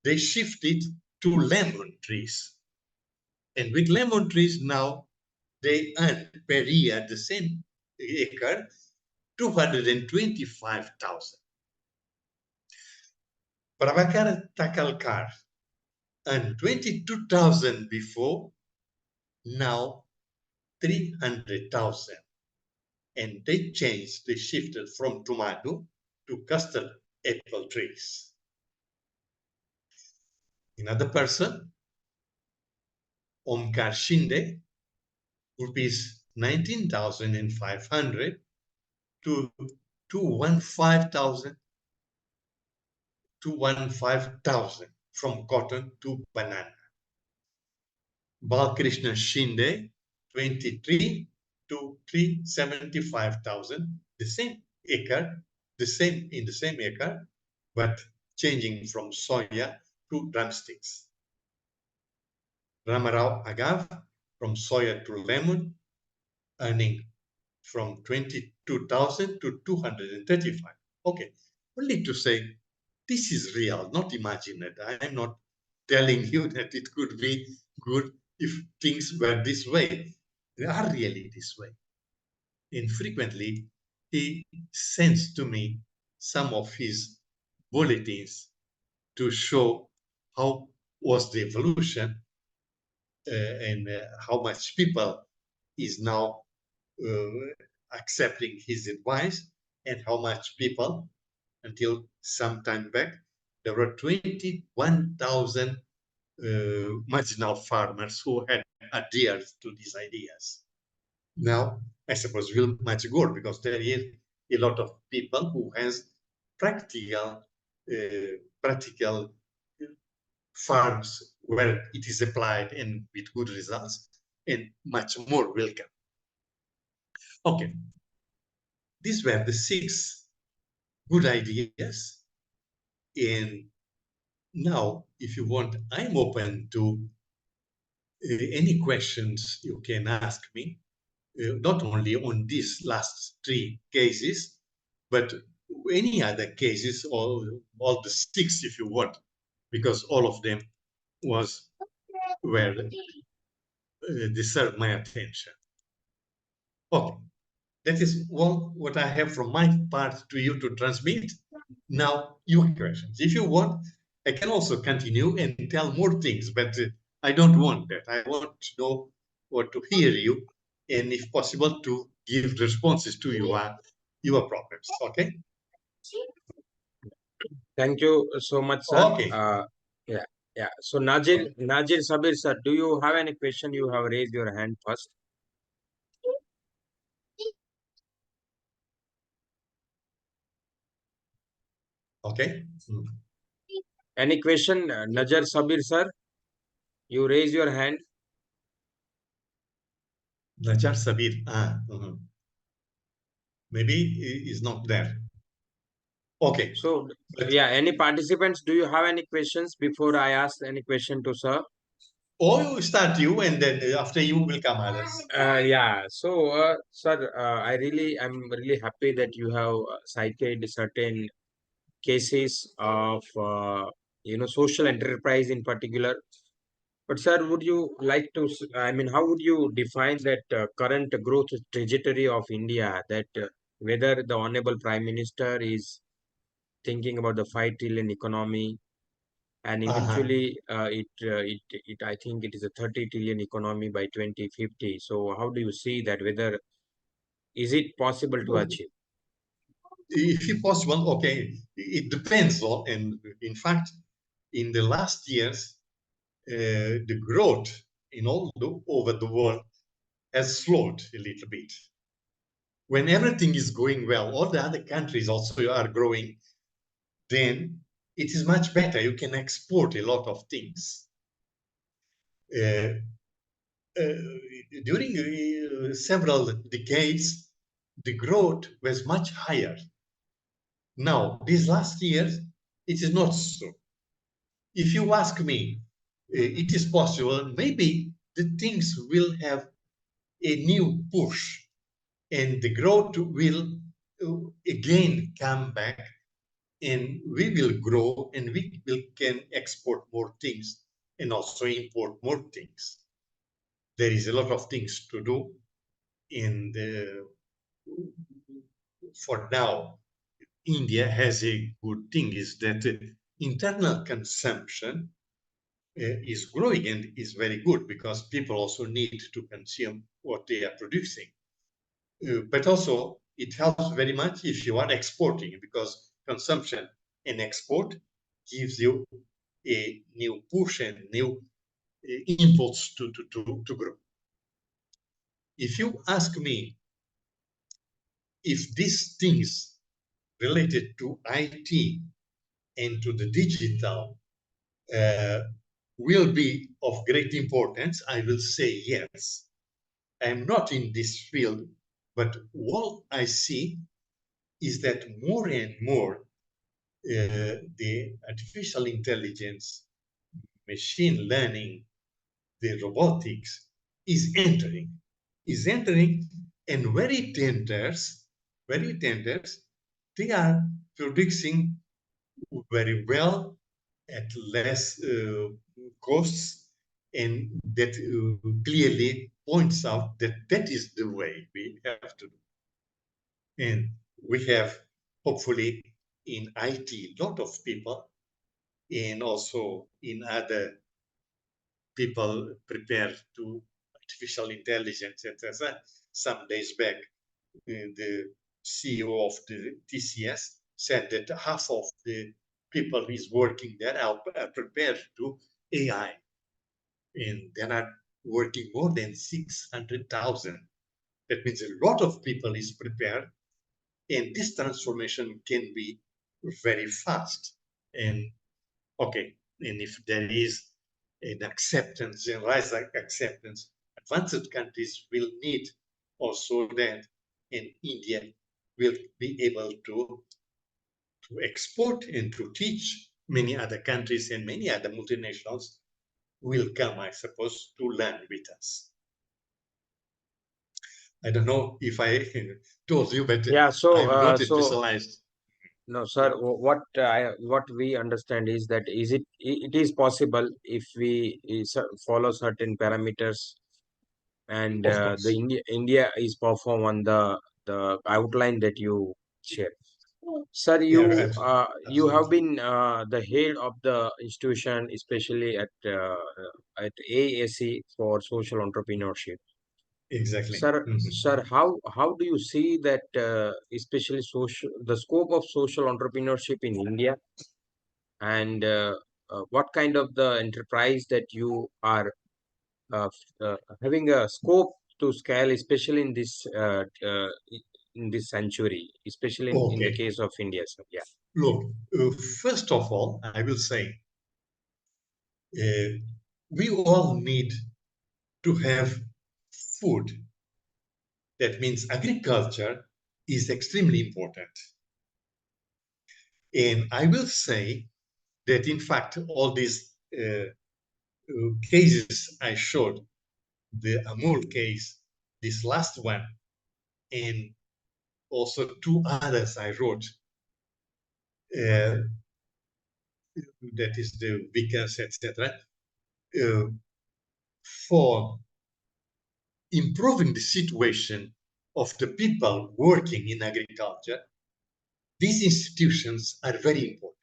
they shifted to lemon trees. And with lemon trees now, they earn per year the same acre, 225,000. Prabhakar Takalkar earned 22,000 before, now 300,000. And they changed, they shifted from tomato to custard apple trees. Another person, Omkar Shinde, rupees 19,500 to 215,000 from cotton to banana. Balkrishna Shinde, 23 to 375,000, the same acre, in the same acre, but changing from soya to drumsticks. Ramarao Agav, from soya to lemon, earning from 22,000 to 235. Okay, only to say this is real, not imagined. I am not telling you that it could be good if things were this way. They are really this way. And frequently, he sends to me some of his bulletins to show how was the evolution and how much people is now accepting his advice, and how much people, until some time back, there were 21,000 marginal farmers who had adhered to these ideas. Now, I suppose we'll much go, because there is a lot of people who has practical farms where it is applied and with good results, and much more will come. Okay, these were the 6 good ideas. And now, if you want, I'm open to any questions you can ask me, not only on these last 3 cases, but any other cases, or all the 6 if you want, because all of them deserve my attention. Okay, that is all what I have from my part to you to transmit. Now, your questions. If you want, I can also continue and tell more things, but I don't want that. I want to know or to hear you, and if possible, to give responses to your problems. Okay. Thank you so much, sir. Okay. Yeah, yeah. So Najir Sabir, sir, do you have any question? You have raised your hand first. Okay. Any question, Najir Sabir, sir? You raise your hand. Najar Sabir. Maybe is not there. Okay. So, But yeah, any participants, do you have any questions before I ask any question to sir? or start you, and then after you will come others. Yeah, so, sir, I'm really happy that you have cited certain cases of, social enterprise in particular. But, sir, would you like to, I mean, how would you define that current growth trajectory of India, that whether the Honorable Prime Minister is thinking about the 5 trillion economy, and Uh-huh. eventually I think it is a 30 trillion economy by 2050. So how do you see that, whether is it possible to achieve? If possible, okay. It depends on, and in fact, in the last years, the growth over the world has slowed a little bit. When everything is going well, all the other countries also are growing, then it is much better. You can export a lot of things. Uh, During several decades, the growth was much higher. Now, these last years, it is not so. If you ask me, it is possible, maybe the things will have a new push and the growth will again come back, and we will grow, and can export more things and also import more things. There is a lot of things to do, and for now, India has a good thing is that internal consumption is growing and is very good because people also need to consume what they are producing. But also, it helps very much if you are exporting, because consumption and export gives you a new push and new impulse to grow. If you ask me if these things related to IT and to the digital uh, will be of great importance, I will say yes. I'm not in this field, but what I see is that more and more the artificial intelligence, machine learning, the robotics is entering, and where it enters, they are producing very well at less costs, and that clearly points out that that is the way we have to do. And we have, hopefully, in IT, a lot of people, and also in other people prepared to artificial intelligence, etc. Some days back, the CEO of the TCS said that half of the people who is working there are prepared to AI, and there are working more than 600,000. That means a lot of people is prepared, and this transformation can be very fast. And okay, and if there is an acceptance, generalized acceptance, advanced countries will need also that, and India will be able to export and to teach many other countries, and many other multinationals will come, I suppose, to learn with us. I don't know if I told you, but Yeah, I'm not a specialized. no, sir. What we understand is that it is possible if we follow certain parameters, and Of the course. India is perform on the outline that you share. Sir, Yeah, you have absolutely. been the head of the institution, especially at AESE for social entrepreneurship. Exactly. Sir, how do you see that, especially the scope of social entrepreneurship in India, and what kind of the enterprise that you are having a scope to scale, especially in this century, especially in the Okay. case of India, sir. Yeah. Look, first of all, I will say uh, we all need to have food. That means agriculture is extremely important. And I will say that, in fact, all these cases I showed, the Amul case, this last one, and also two others I wrote, uh, that is the VUCA, etc., uh, for improving the situation of the people working in agriculture. These institutions are very important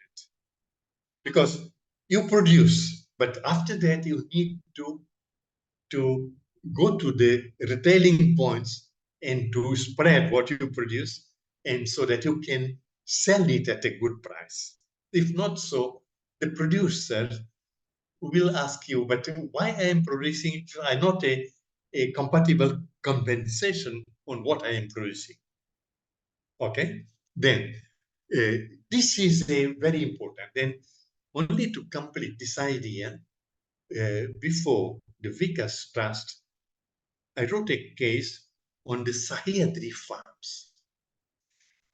because you produce, but after that you need to go to the retailing points and to spread what you produce, and so that you can sell it at a good price. If not so, the producer will ask you, but why I am producing it? I not a compatible compensation on what I am producing. Okay, then uh, this is a very important. Then only to complete this idea, before the Vikas Trust, I wrote a case on the Sahyadri farms.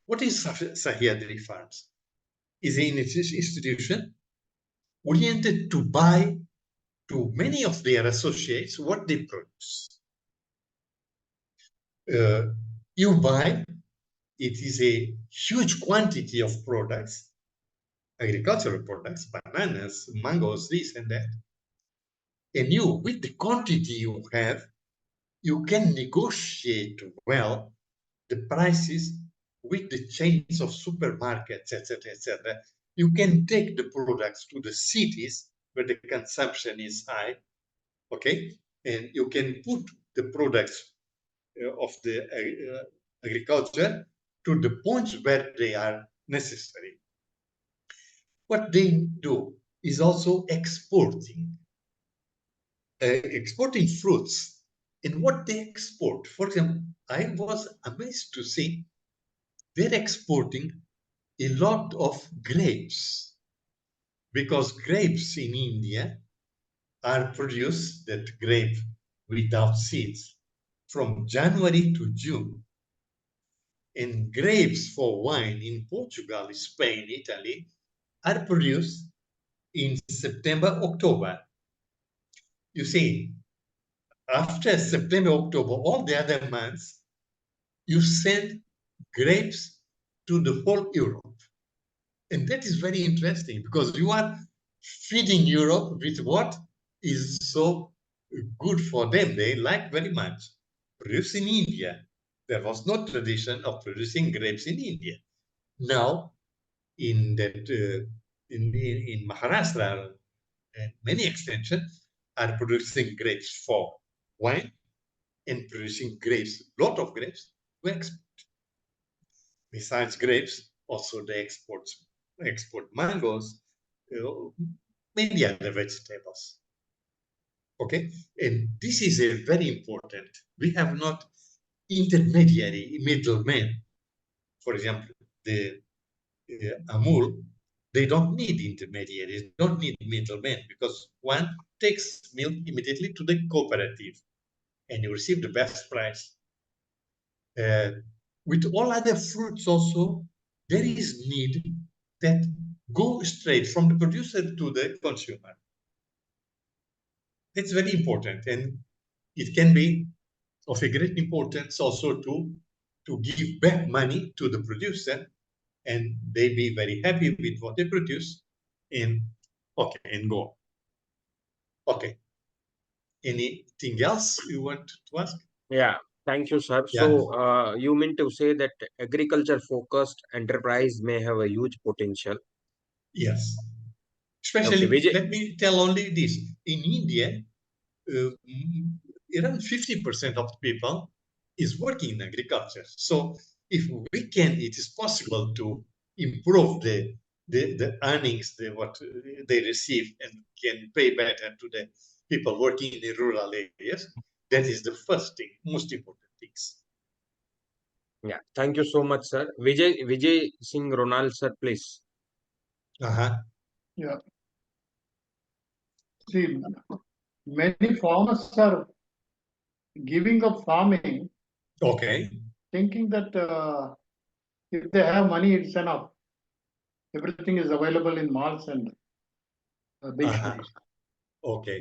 What is Sahyadri farms? Is an institution oriented to buy to many of their associates what they produce. Uh, you buy, it is a huge quantity of products, agricultural products, bananas, mangoes, this and that. And you, with the quantity you have, you can negotiate well the prices with the chains of supermarkets, etc., etc. You can take the products to the cities where the consumption is high, okay? And you can put the products of the agriculture to the points where they are necessary. What they do is also exporting fruits. And what they export, for example, I was amazed to see they're exporting a lot of grapes, because grapes in India are produced, that grape without seeds, from January to June. And grapes for wine in Portugal, Spain, Italy are produced in September, October. You see, after September, October, all the other months, you send grapes to the whole Europe. And that is very interesting because you are feeding Europe with what is so good for them. They like very much. Produce in India. There was no tradition of producing grapes in India. Now, in that in Maharashtra, many extensions are producing grapes for wine and producing grapes, lot of grapes to export. Besides grapes, also they export mangoes, many other vegetables. Okay, and this is a very important. We have not intermediary middlemen. For example, the Amul, they don't need intermediaries, don't need middlemen, because one takes milk immediately to the cooperative and you receive the best price. With all other fruits also, there is need that go straight from the producer to the consumer. It's very important, and it can be of a great importance also to give back money to the producer, and they be very happy with what they produce, and okay, and go. Okay. Anything else you want to ask? Yeah. Thank you, sir. Yeah. So, you mean to say that agriculture-focused enterprise may have a huge potential? Yes. Okay, Especially, Vijay. let me tell only this. In India, around 50% of the people is working in agriculture. So if we can, it is possible to improve the earnings, what they receive, and can pay better to the people working in rural areas. That is the first thing, most important things. Yeah, thank you so much, sir. Vijay Singh Ronald, sir, please. Yeah. See, many farmers are giving up farming, Okay. thinking that if they have money, it's enough. Everything is available in malls and big shops. Okay.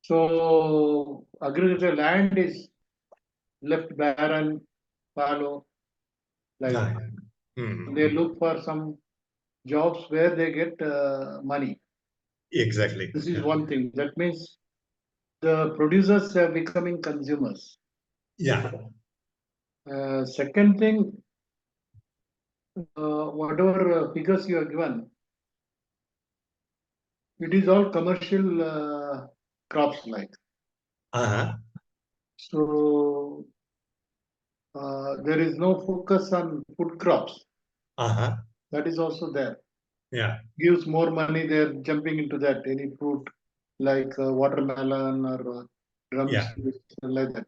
So agricultural land is left barren, fallow, like that. They look for some jobs where they get money. Exactly. This is one thing. That means the producers are becoming consumers. Yeah. Second thing, whatever figures you have given, it is all commercial crops like. So there is no focus on food crops. That is also there. Yeah. Gives more money, they're jumping into that. Any fruit like watermelon or drumsticks, like that.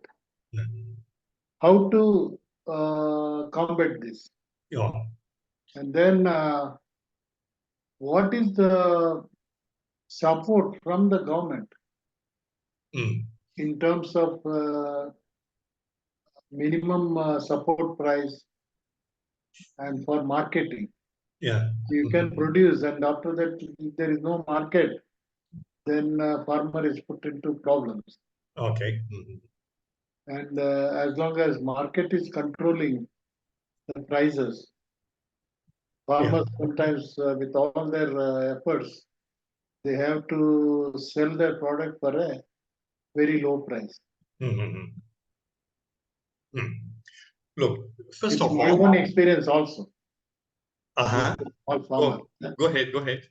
How to combat this? Yeah. And then what is the support from the government in terms of minimum support price and for marketing? Yeah. You can produce, and after that, if there is no market, then farmer is put into problems. Okay. And as long as market is controlling the prices, farmers sometimes, with all their efforts, they have to sell their product for a very low price. Look, first It's of my all, own experience also. All farmer. Go ahead. Go ahead.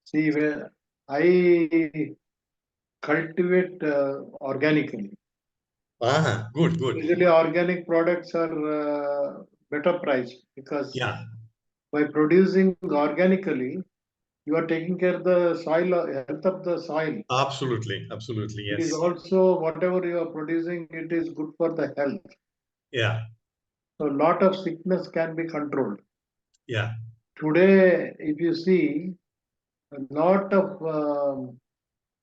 See, where I cultivate organically. Good. Usually, organic products are better priced because by producing organically, you are taking care of the soil, health of the soil. Absolutely, It is yes. also whatever you are producing, it is good for the health. Yeah. So, a lot of sickness can be controlled. Yeah. Today, if you see, a lot of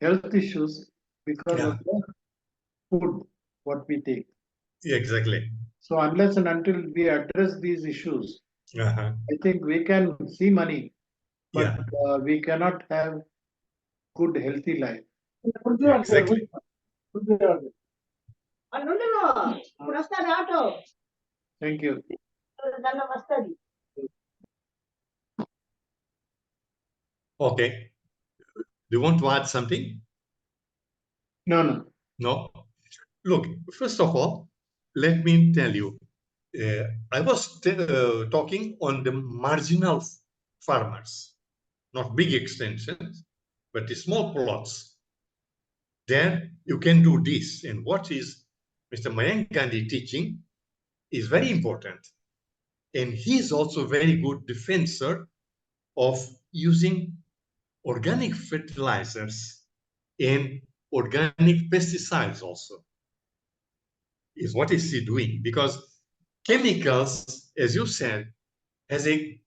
health issues because of the food what we take. Exactly. So unless and until we address these issues, I think we can see money, but we cannot have good healthy life. Exactly. Thank you. Okay. Do you want to add something? No. Look, first of all, let me tell you, I was talking on the marginal farmers, not big extensions, but the small plots. Then you can do this. And what is Mr. Mayank Gandhi teaching is very important. And he's also very good defensor of using organic fertilizers and organic pesticides also. Is what is he doing? Because chemicals, as you said, has a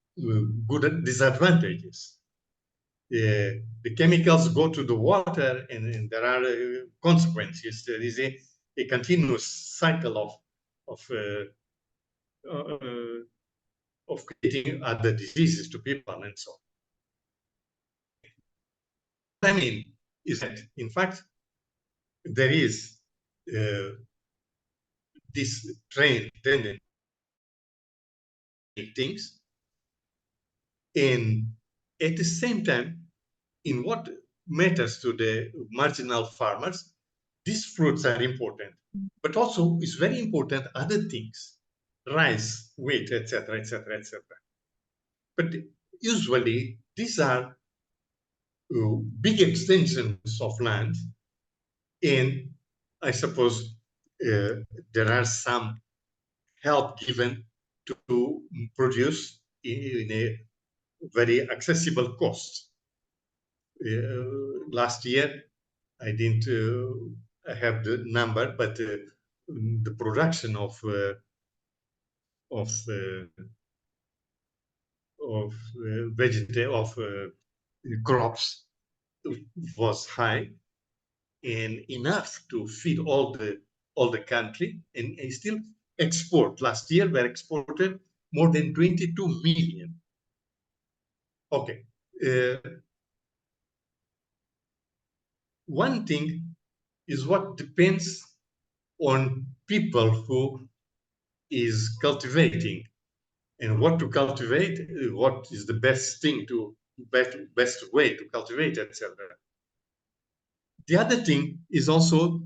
good disadvantages. The chemicals go to the water and there are consequences. There is a continuous cycle of creating other diseases to people and so on. What I mean is that, in fact, there is this trend tendency things, and at the same time, in what matters to the marginal farmers, these fruits are important, but also it's very important other things, rice, wheat, etc., etc., etc. But usually these are big extensions of land, and I suppose there are some help given to produce in a very accessible cost. Last year, I didn't have the number, but the production of crops was high and enough to feed all the country, and still export. Last year, we exported more than 22 million. Okay. One thing is what depends on people who is cultivating and what to cultivate, what is the best thing to best way to cultivate, etc. The other thing is also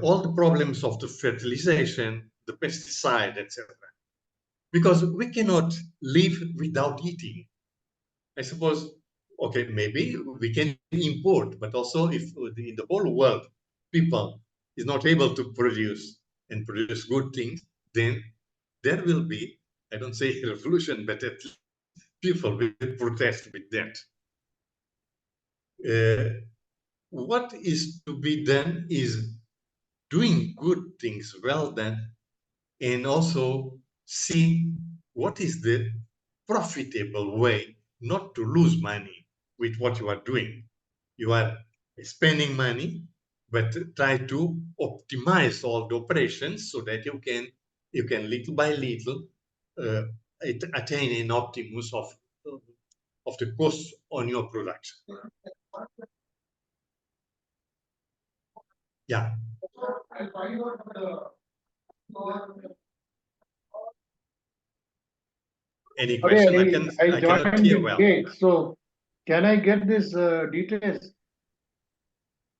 all the problems of the fertilization, the pesticide, etc. Because we cannot live without eating. I suppose, okay, maybe we can import, but also if in the whole world people is not able to produce and produce good things, then there will be, I don't say a revolution, but at least people will protest with that. What is to be done is doing good things well done, and also see what is the profitable way not to lose money with what you are doing. You are spending money, but try to optimize all the operations so that you can little by little attain an optimus of the cost on your production. Yeah. Any question? I cannot joined hear it well. late, so can I get this details?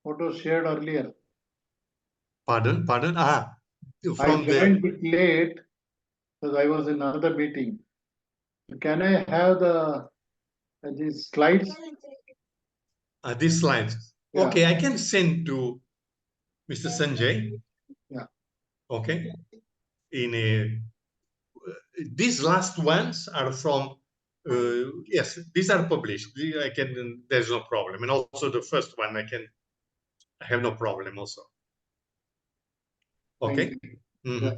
What was shared earlier? Pardon? I joined it late because I was in another meeting. Can I have these slides? These slides. Yeah. Okay, I can send to Mr. Sanjay. Yeah. Okay. These last ones are from. Yes, these are published. There's no problem, and also the first one I have no problem also. Okay. Mm-hmm. Yeah.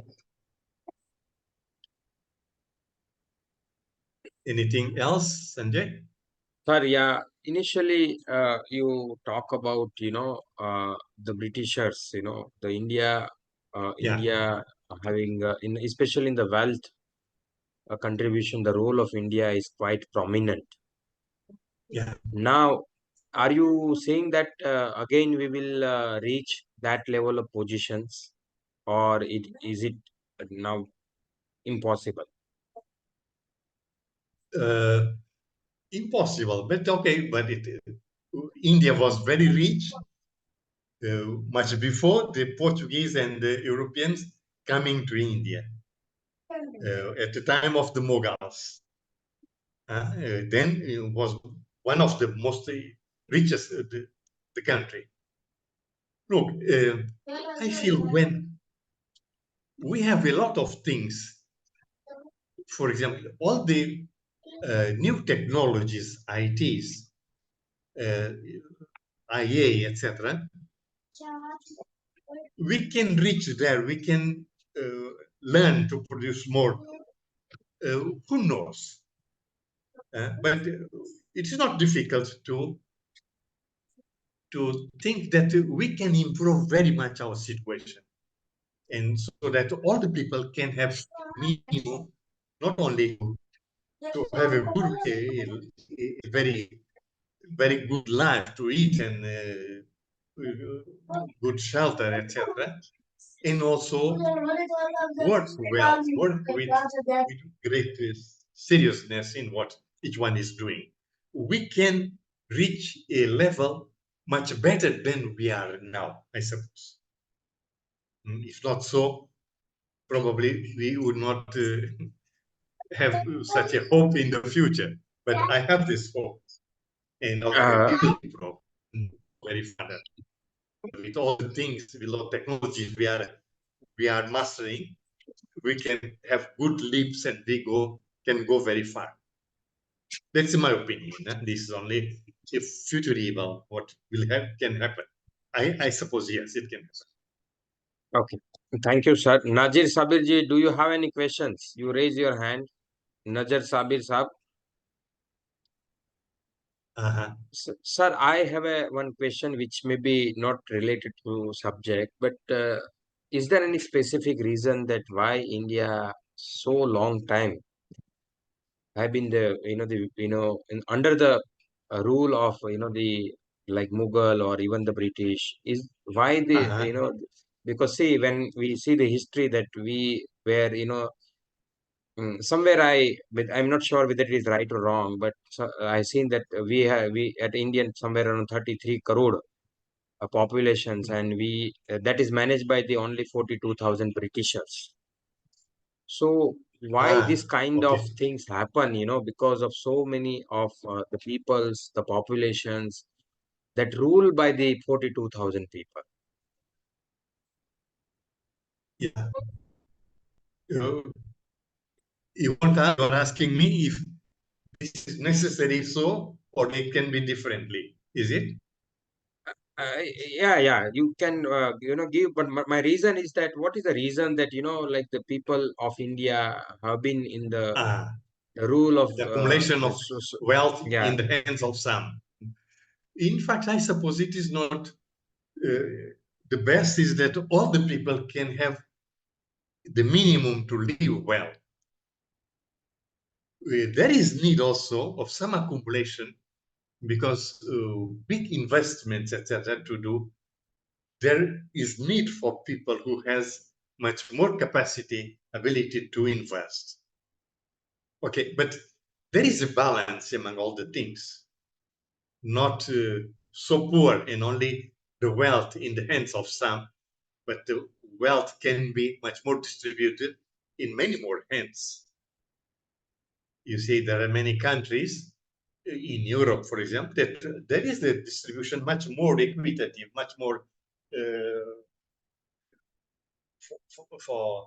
Anything else, Sanjay? Sir, yeah, initially you talk about, the Britishers, the India, Yeah. India having, especially in the wealth contribution, the role of India is quite prominent. Yeah. Now, are you saying that again we will reach that level of positions, or is it now impossible? Impossible, but okay. But India was very rich much before the Portuguese and the Europeans coming to India. At the time of the Mughals, then it was one of the most richest the country. Look, I feel when we have a lot of things, for example, all the new technologies, ITs, IA, etc., we can reach there. We can learn to produce more. Who knows? But it is not difficult to think that we can improve very much our situation, and so that all the people can have minimum, not only to have a good, a very good life to eat and good shelter, etc., and also work well, work with great seriousness in what each one is doing. We can reach a level much better than we are now, I suppose. If not so, probably we would not have such a hope in the future. But I have this hope, and also we will improve very further. With all the things, with all technologies we are mastering, we can have good leaps and we can go very far. That's my opinion. This is only a future evil. What will can happen. I suppose yes, it can happen. Okay. Thank you, sir. Nazir Sabir ji, do you have any questions? You raise your hand. Nazir Sabir Sahab. Sir, I have one question which may be not related to subject, but is there any specific reason that why India so long time have been under the rule of the like Mughal or even the British is why they because see when we see the history that we were somewhere but I'm not sure whether it is right or wrong, but I seen that we at Indian somewhere around 33 crore populations, and we that is managed by the only 42,000 Britishers. So why this kind of things happen, because of so many of the peoples, the populations that rule by the 42,000 people. Yeah. You're asking me if this is necessary so, or it can be differently, is it? Yeah, you can, give, but my reason is that what is the reason that, like the people of India have been in the rule of the accumulation of wealth yeah. in the hands of some. In fact, I suppose it is not the best is that all the people can have the minimum to live well. There is need also of some accumulation because big investments, etc., to do. There is need for people who has much more capacity, ability to invest. Okay, but there is a balance among all the things. Not so poor and only the wealth in the hands of some, but the wealth can be much more distributed in many more hands. You see, there are many countries in Europe, for example, that there is the distribution much more equitative, much more for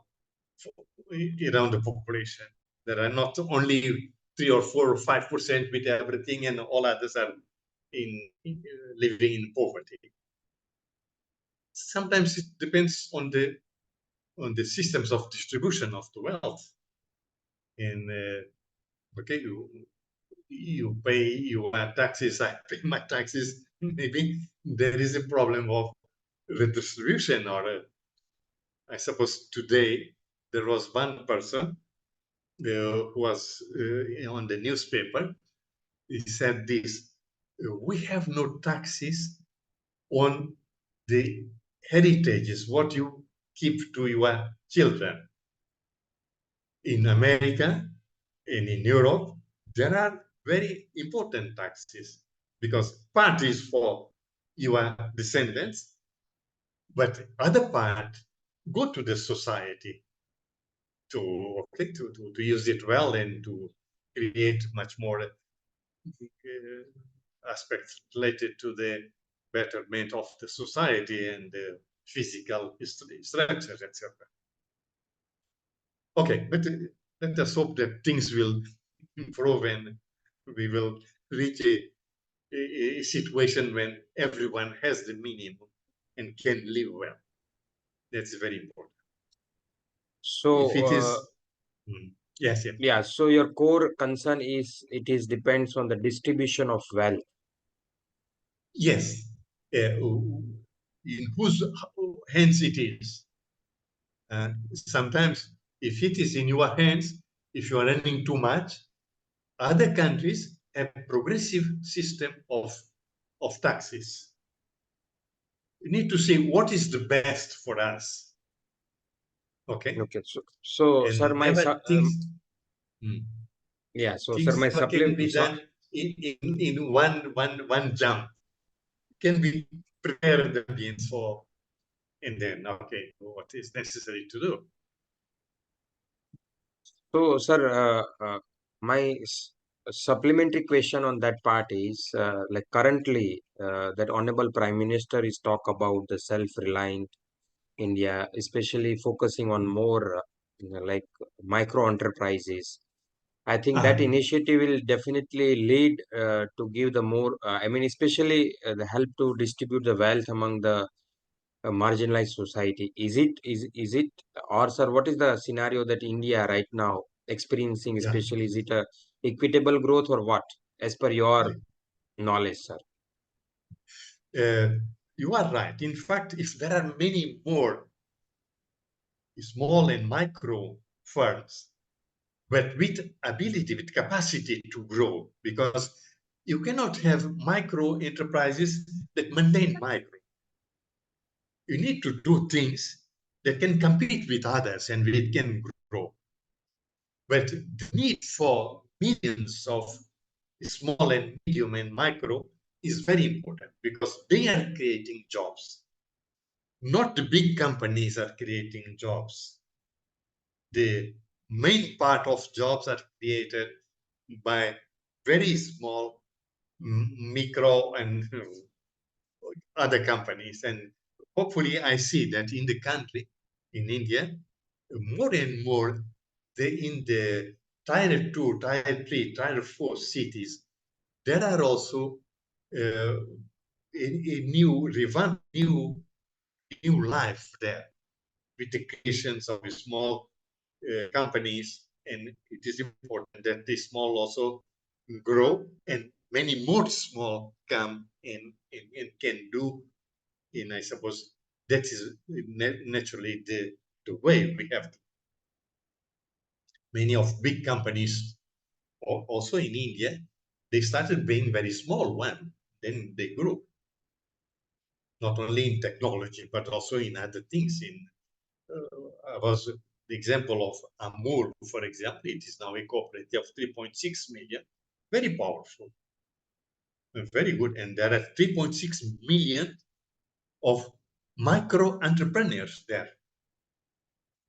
around the population. There are not only 3 or 4 or 5% with everything, and all others are living in poverty. Sometimes it depends on the systems of distribution of the wealth. And okay, you pay your taxes, I pay my taxes. Maybe there is a problem of redistribution, or I suppose today there was one person who was on the newspaper. He said this: we have no taxes on the heritages, what you keep to your children. In America and in Europe, there are very important taxes because part is for your descendants, but other part go to the society to use it well and to create much more aspects related to the betterment of the society and the physical structure, etc. Okay, but let us hope that things will improve and we will reach a situation when everyone has the minimum and can live well. That's very important. So if it is, yes. Yeah, so your core concern is it depends on the distribution of wealth. Yes, in whose hands it is. Sometimes, if it is in your hands, if you are earning too much, other countries have a progressive system of taxes. You need to see what is the best for us. Okay. Okay. So and sir, things my can be supplement. done in one jump. can we prepare the beans for, and then, okay, what is necessary to do? So, sir, my supplementary question on that part is like currently that Honorable Prime Minister is talk about the self-reliant India, especially focusing on more like micro enterprises. I think that initiative will definitely lead to give the more, I mean, especially the help to distribute the wealth among the marginalized society. Is it, or sir, what is the scenario that India right now experiencing, Yeah. especially is it a equitable growth or what, as per your knowledge, sir? You are right. In fact, if there are many more small and micro firms, but with ability, with capacity to grow, because you cannot have micro enterprises that maintain micro. You need to do things that can compete with others and it can grow. But the need for millions of small and medium and micro is very important because they are creating jobs. Not the big companies are creating jobs. The main part of jobs are created by very small, micro, and other companies. And hopefully, I see that in the country, in India, more and more, in the tier 2, tier 3, tier 4 cities, there are also a new revamped, new life there with the creations of small companies, and it is important that the small also grow and many more small come and can do. And I suppose that is naturally the way we have to. Many of big companies, also in India, they started being very small one, then they grew. Not only in technology, but also in other things. Was the example of Amul, for example. It is now a cooperative of 3.6 million, very powerful, very good. And there are 3.6 million of micro entrepreneurs there.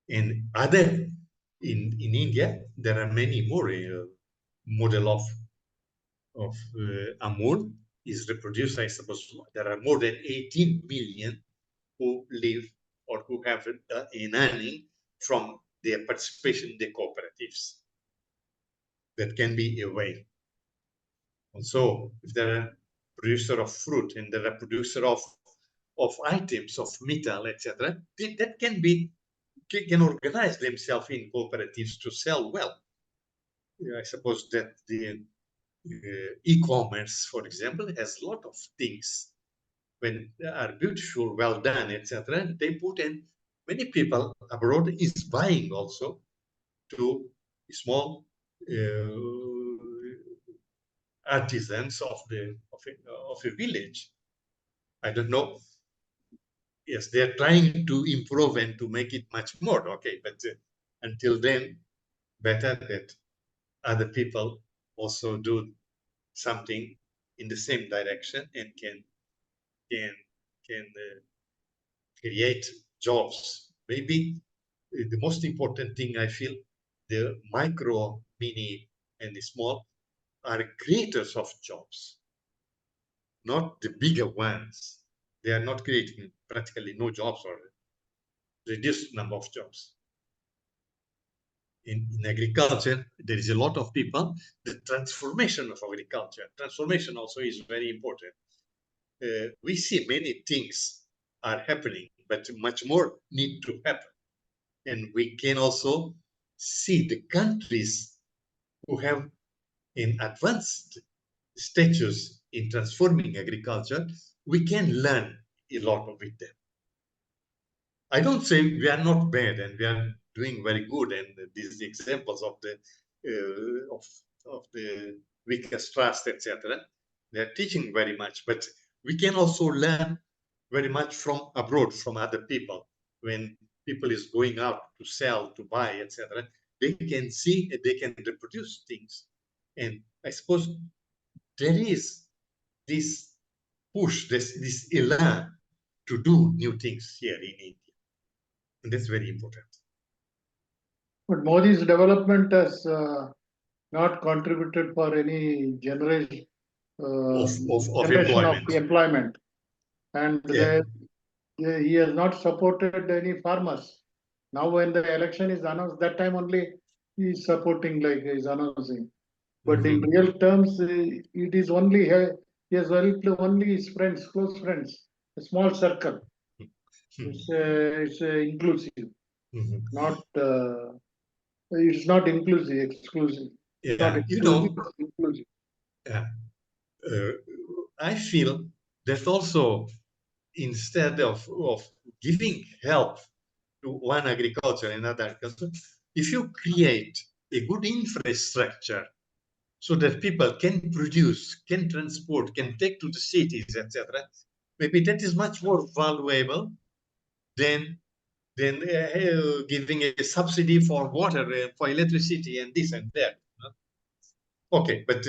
In India, there are many more. Model of Amul is reproduced, I suppose. There are more than 18 million who live or who have an earning from their participation in the cooperatives. That can be a way. Also, if they're a producer of fruit and they're a producer of items, of metal, etc., that can organize themselves in cooperatives to sell well. I suppose that the e-commerce, for example, has a lot of things when they are beautiful, well done, etc. They put in, many people abroad is buying also to small artisans of a village. I don't know. Yes, they're trying to improve and to make it much more. Okay, but until then, better that other people also do something in the same direction and can create jobs. Maybe the most important thing I feel, the micro, mini, and the small are creators of jobs, not the bigger ones. They are not creating practically no jobs or reduced number of jobs. In agriculture, there is a lot of people. The transformation of agriculture, transformation also is very important. We see many things are happening, but much more need to happen. And we can also see the countries who have an advanced status in transforming agriculture, we can learn a lot with them. I don't say we are not bad and we are doing very good, and these examples of the VUCA trust, etc. They are teaching very much, but we can also learn very much from abroad, from other people. When people is going out to sell, to buy, etc., they can see, they can reproduce things, and I suppose there is this push this elan to do new things here in India. And that's very important. But Modi's development has not contributed for any generation Of generation of employment. employment, and Yeah. he has not supported any farmers. Now, when the election is announced, that time only he is supporting, like he is announcing. But in real terms, it is only he has helped only his friends, close friends, a small circle. It's inclusive, not it's not inclusive, exclusive. It's not Yeah, exclusive, it's inclusive. I feel that also instead of giving help to one agriculture and another agriculture, if you create a good infrastructure so that people can produce, can transport, can take to the cities, etc., maybe that is much more valuable than giving a subsidy for water, for electricity, and this and that. Okay, but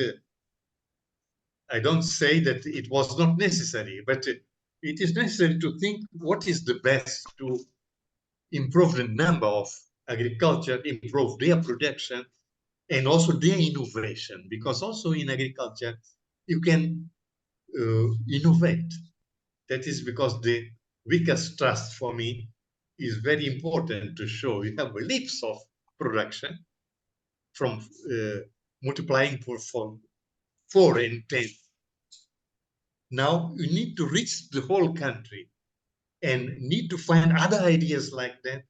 I don't say that it was not necessary, but it is necessary to think what is the best to improve the number of agriculture, improve their production, and also their innovation. Because also in agriculture, you can innovate. That is because the weakest trust for me is very important to show. You have leaps of production from multiplying for 4 and 10. Now you need to reach the whole country and need to find other ideas like that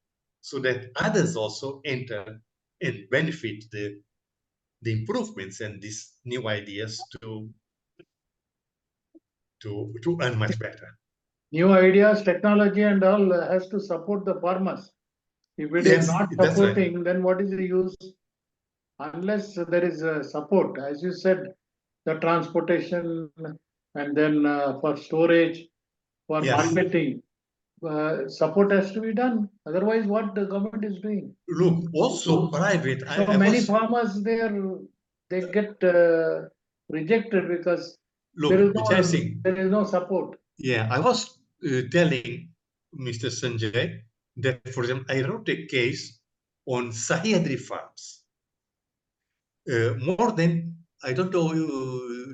so that others also enter and benefit the improvements and these new ideas to earn much better. New ideas, technology, and all has to support the farmers. If it is not supporting, right, then what is the use? Unless there is support, as you said, the transportation and then for storage, for marketing, support has to be done. Otherwise, what the government is doing? Look, also private. So many farmers they get rejected because there is no support. Yeah, I was telling Mr. Sanjay that, for example, I wrote a case on Sahyadri farms. More than, I don't know,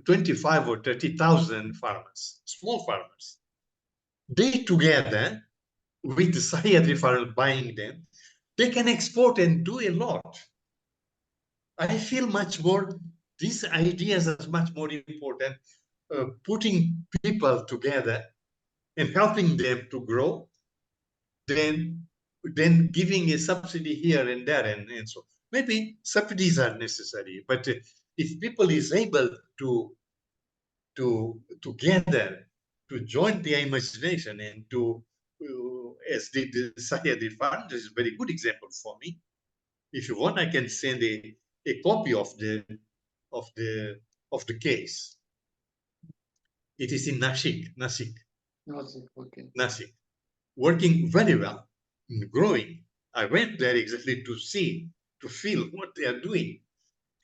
25 or 30,000 farmers, small farmers. They together with the Sahyadri farmers buying them, they can export and do a lot. I feel much more, these ideas are much more important, putting people together and helping them to grow than giving a subsidy here and there and so. Maybe subsidies are necessary, but if people is able to gather, to join their imagination and to, as did the Sahyadri Fund, this is a very good example for me. If you want, I can send a copy of the case. It is in Nashik. Okay. Nashik, working very well, growing. I went there exactly to see, to feel what they are doing,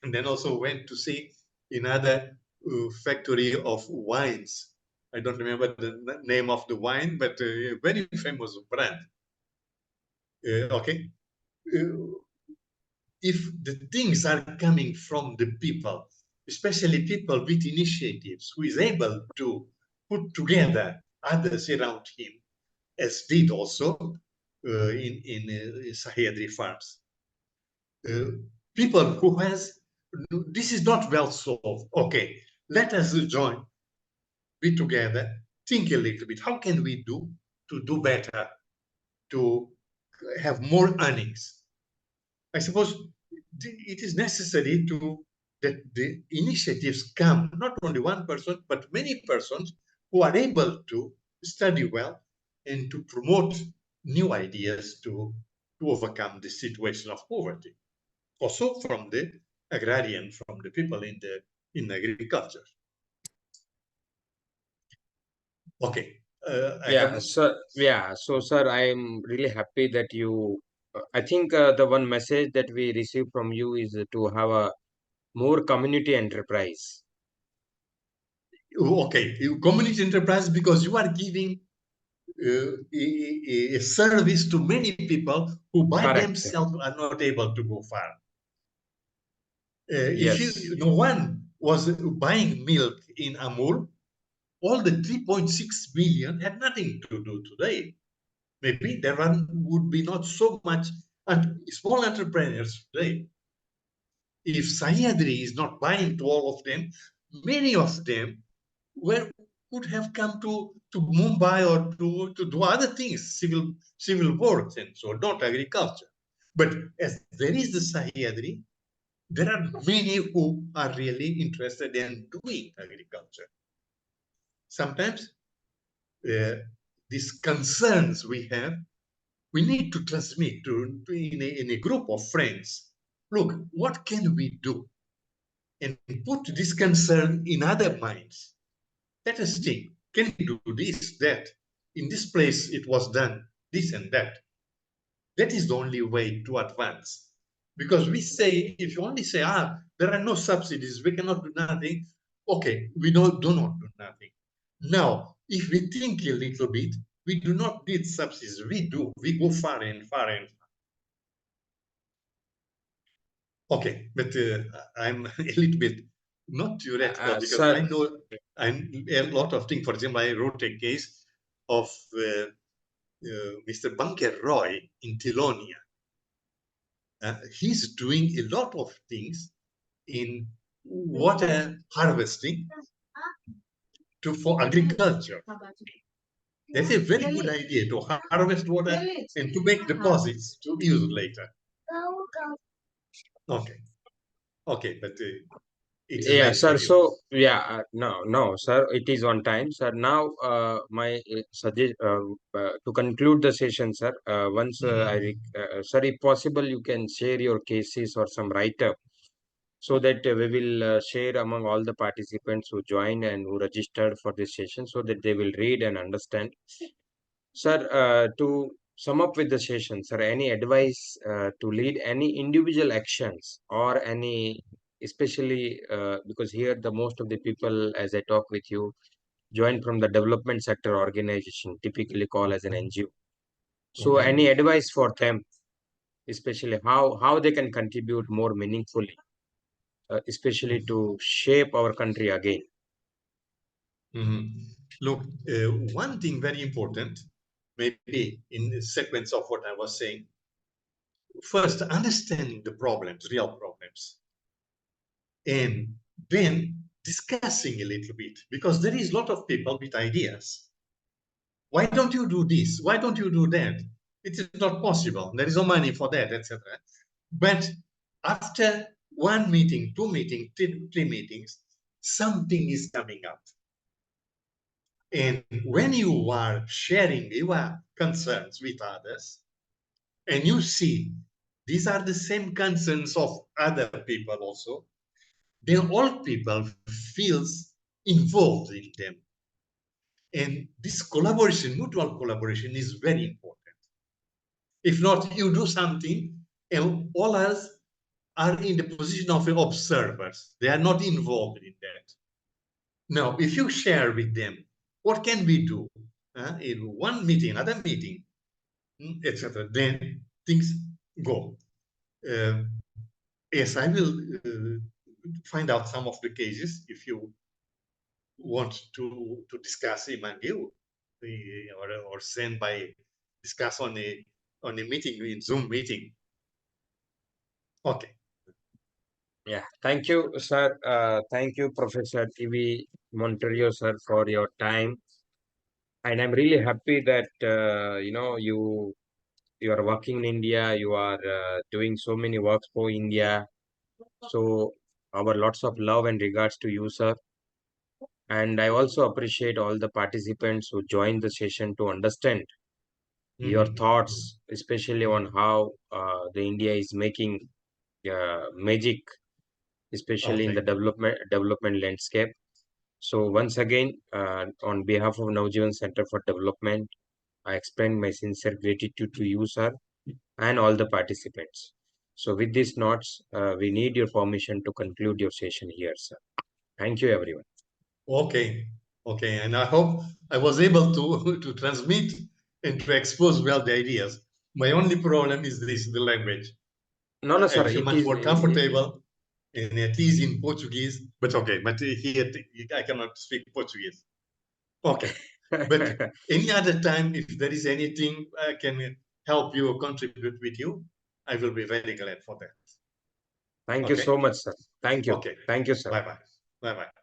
and then also went to see another factory of wines. I don't remember the name of the wine, but a very famous brand. Okay. If the things are coming from the people, especially people with initiatives, who is able to put together others around him, as did also in Sahyadri farms. People who has, this is not well solved. Okay, let us join, be together, think a little bit. How can we do to do better, to have more earnings? I suppose it is necessary that the initiatives come, not only one person, but many persons who are able to study well and to promote new ideas to overcome the situation of poverty. Also from the agrarian, from the people in agriculture. Okay. So sir, I am really happy that you, I think the one message that we received from you is to have a more community enterprise. Okay, community enterprise, because you are giving a service to many people who by Correct. themselves are not able to go far. Yes. If no one was buying milk in Amul, all the 3.6 million had nothing to do today. Maybe there would be not so much small entrepreneurs today. If Sahyadri is not buying to all of them, many of them could have come to Mumbai or to do other things, civil works and so on, not agriculture. But as there is the Sahyadri, there are many who are really interested in doing agriculture. Sometimes these concerns we have, we need to transmit in a group of friends. Look, what can we do? And put this concern in other minds. Let us think, can we do this, that? In this place, it was done this and that. That is the only way to advance. Because we say, if you only say, there are no subsidies, we cannot do nothing, okay, we do not do nothing. Now, if we think a little bit, we do not need subsidies. We go far and far and far. Okay, but I'm a little bit not theoretical because Sir, I know a lot of things. For example, I wrote a case of Mr. Bunker Roy in Tilonia. He's doing a lot of things in water harvesting for agriculture. That's a very good idea to harvest water and to make deposits to use later. Okay, but it is yeah, late sir. for you. So, yeah, no, sir. It is on time, sir. Now, my suggest to conclude the session, sir. Once sir, if possible, you can share your cases or some write-up, so that we will share among all the participants who join and who registered for this session, so that they will read and understand. Sir, to sum up with the session, sir, any advice to lead any individual actions or any, especially because here the most of the people, as I talk with you, join from the development sector organization, typically called as an NGO. So, any advice for them, especially how they can contribute more meaningfully, especially to shape our country again? Look, one thing very important, maybe in the sequence of what I was saying, first, understanding the problems, real problems, and then discussing a little bit, because there is a lot of people with ideas. Why don't you do this? Why don't you do that? It is not possible. There is no money for that, etc. But after one meeting, two meetings, three meetings, something is coming up. And when you are sharing your concerns with others, and you see these are the same concerns of other people also, then all people feels involved in them. And this collaboration, mutual collaboration, is very important. If not, you do something, and all us are in the position of observers. They are not involved in that. Now, if you share with them, what can we do in one meeting, another meeting, etc., then things go. Yes, I will find out some of the cases if you want to discuss among you, or send by discuss on a meeting, in Zoom meeting. Okay. Yeah, thank you, sir. Thank you, Professor E.V. Monteiro, sir, for your time. And I'm really happy that you are working in India. You are doing so many works for India. So our lots of love and regards to you, sir. And I also appreciate all the participants who joined the session to understand your thoughts, especially on how the India is making magic, especially in the development landscape. So once again, on behalf of Navjivan Center for Development, I extend my sincere gratitude to you, sir, and all the participants. So with these notes, we need your permission to conclude your session here, sir. Thank you, everyone. Okay, okay, and I hope I was able to to transmit and to expose well the ideas. My only problem is this, the language. No, I sir. feel It much is. more comfortable, and at least in Portuguese. But okay, but here I cannot speak Portuguese. Okay, but any other time, if there is anything I can help you or contribute with you, I will be very glad for that. Thank you Okay, so much, sir. Thank you. okay, Thank you, sir. bye bye, bye bye.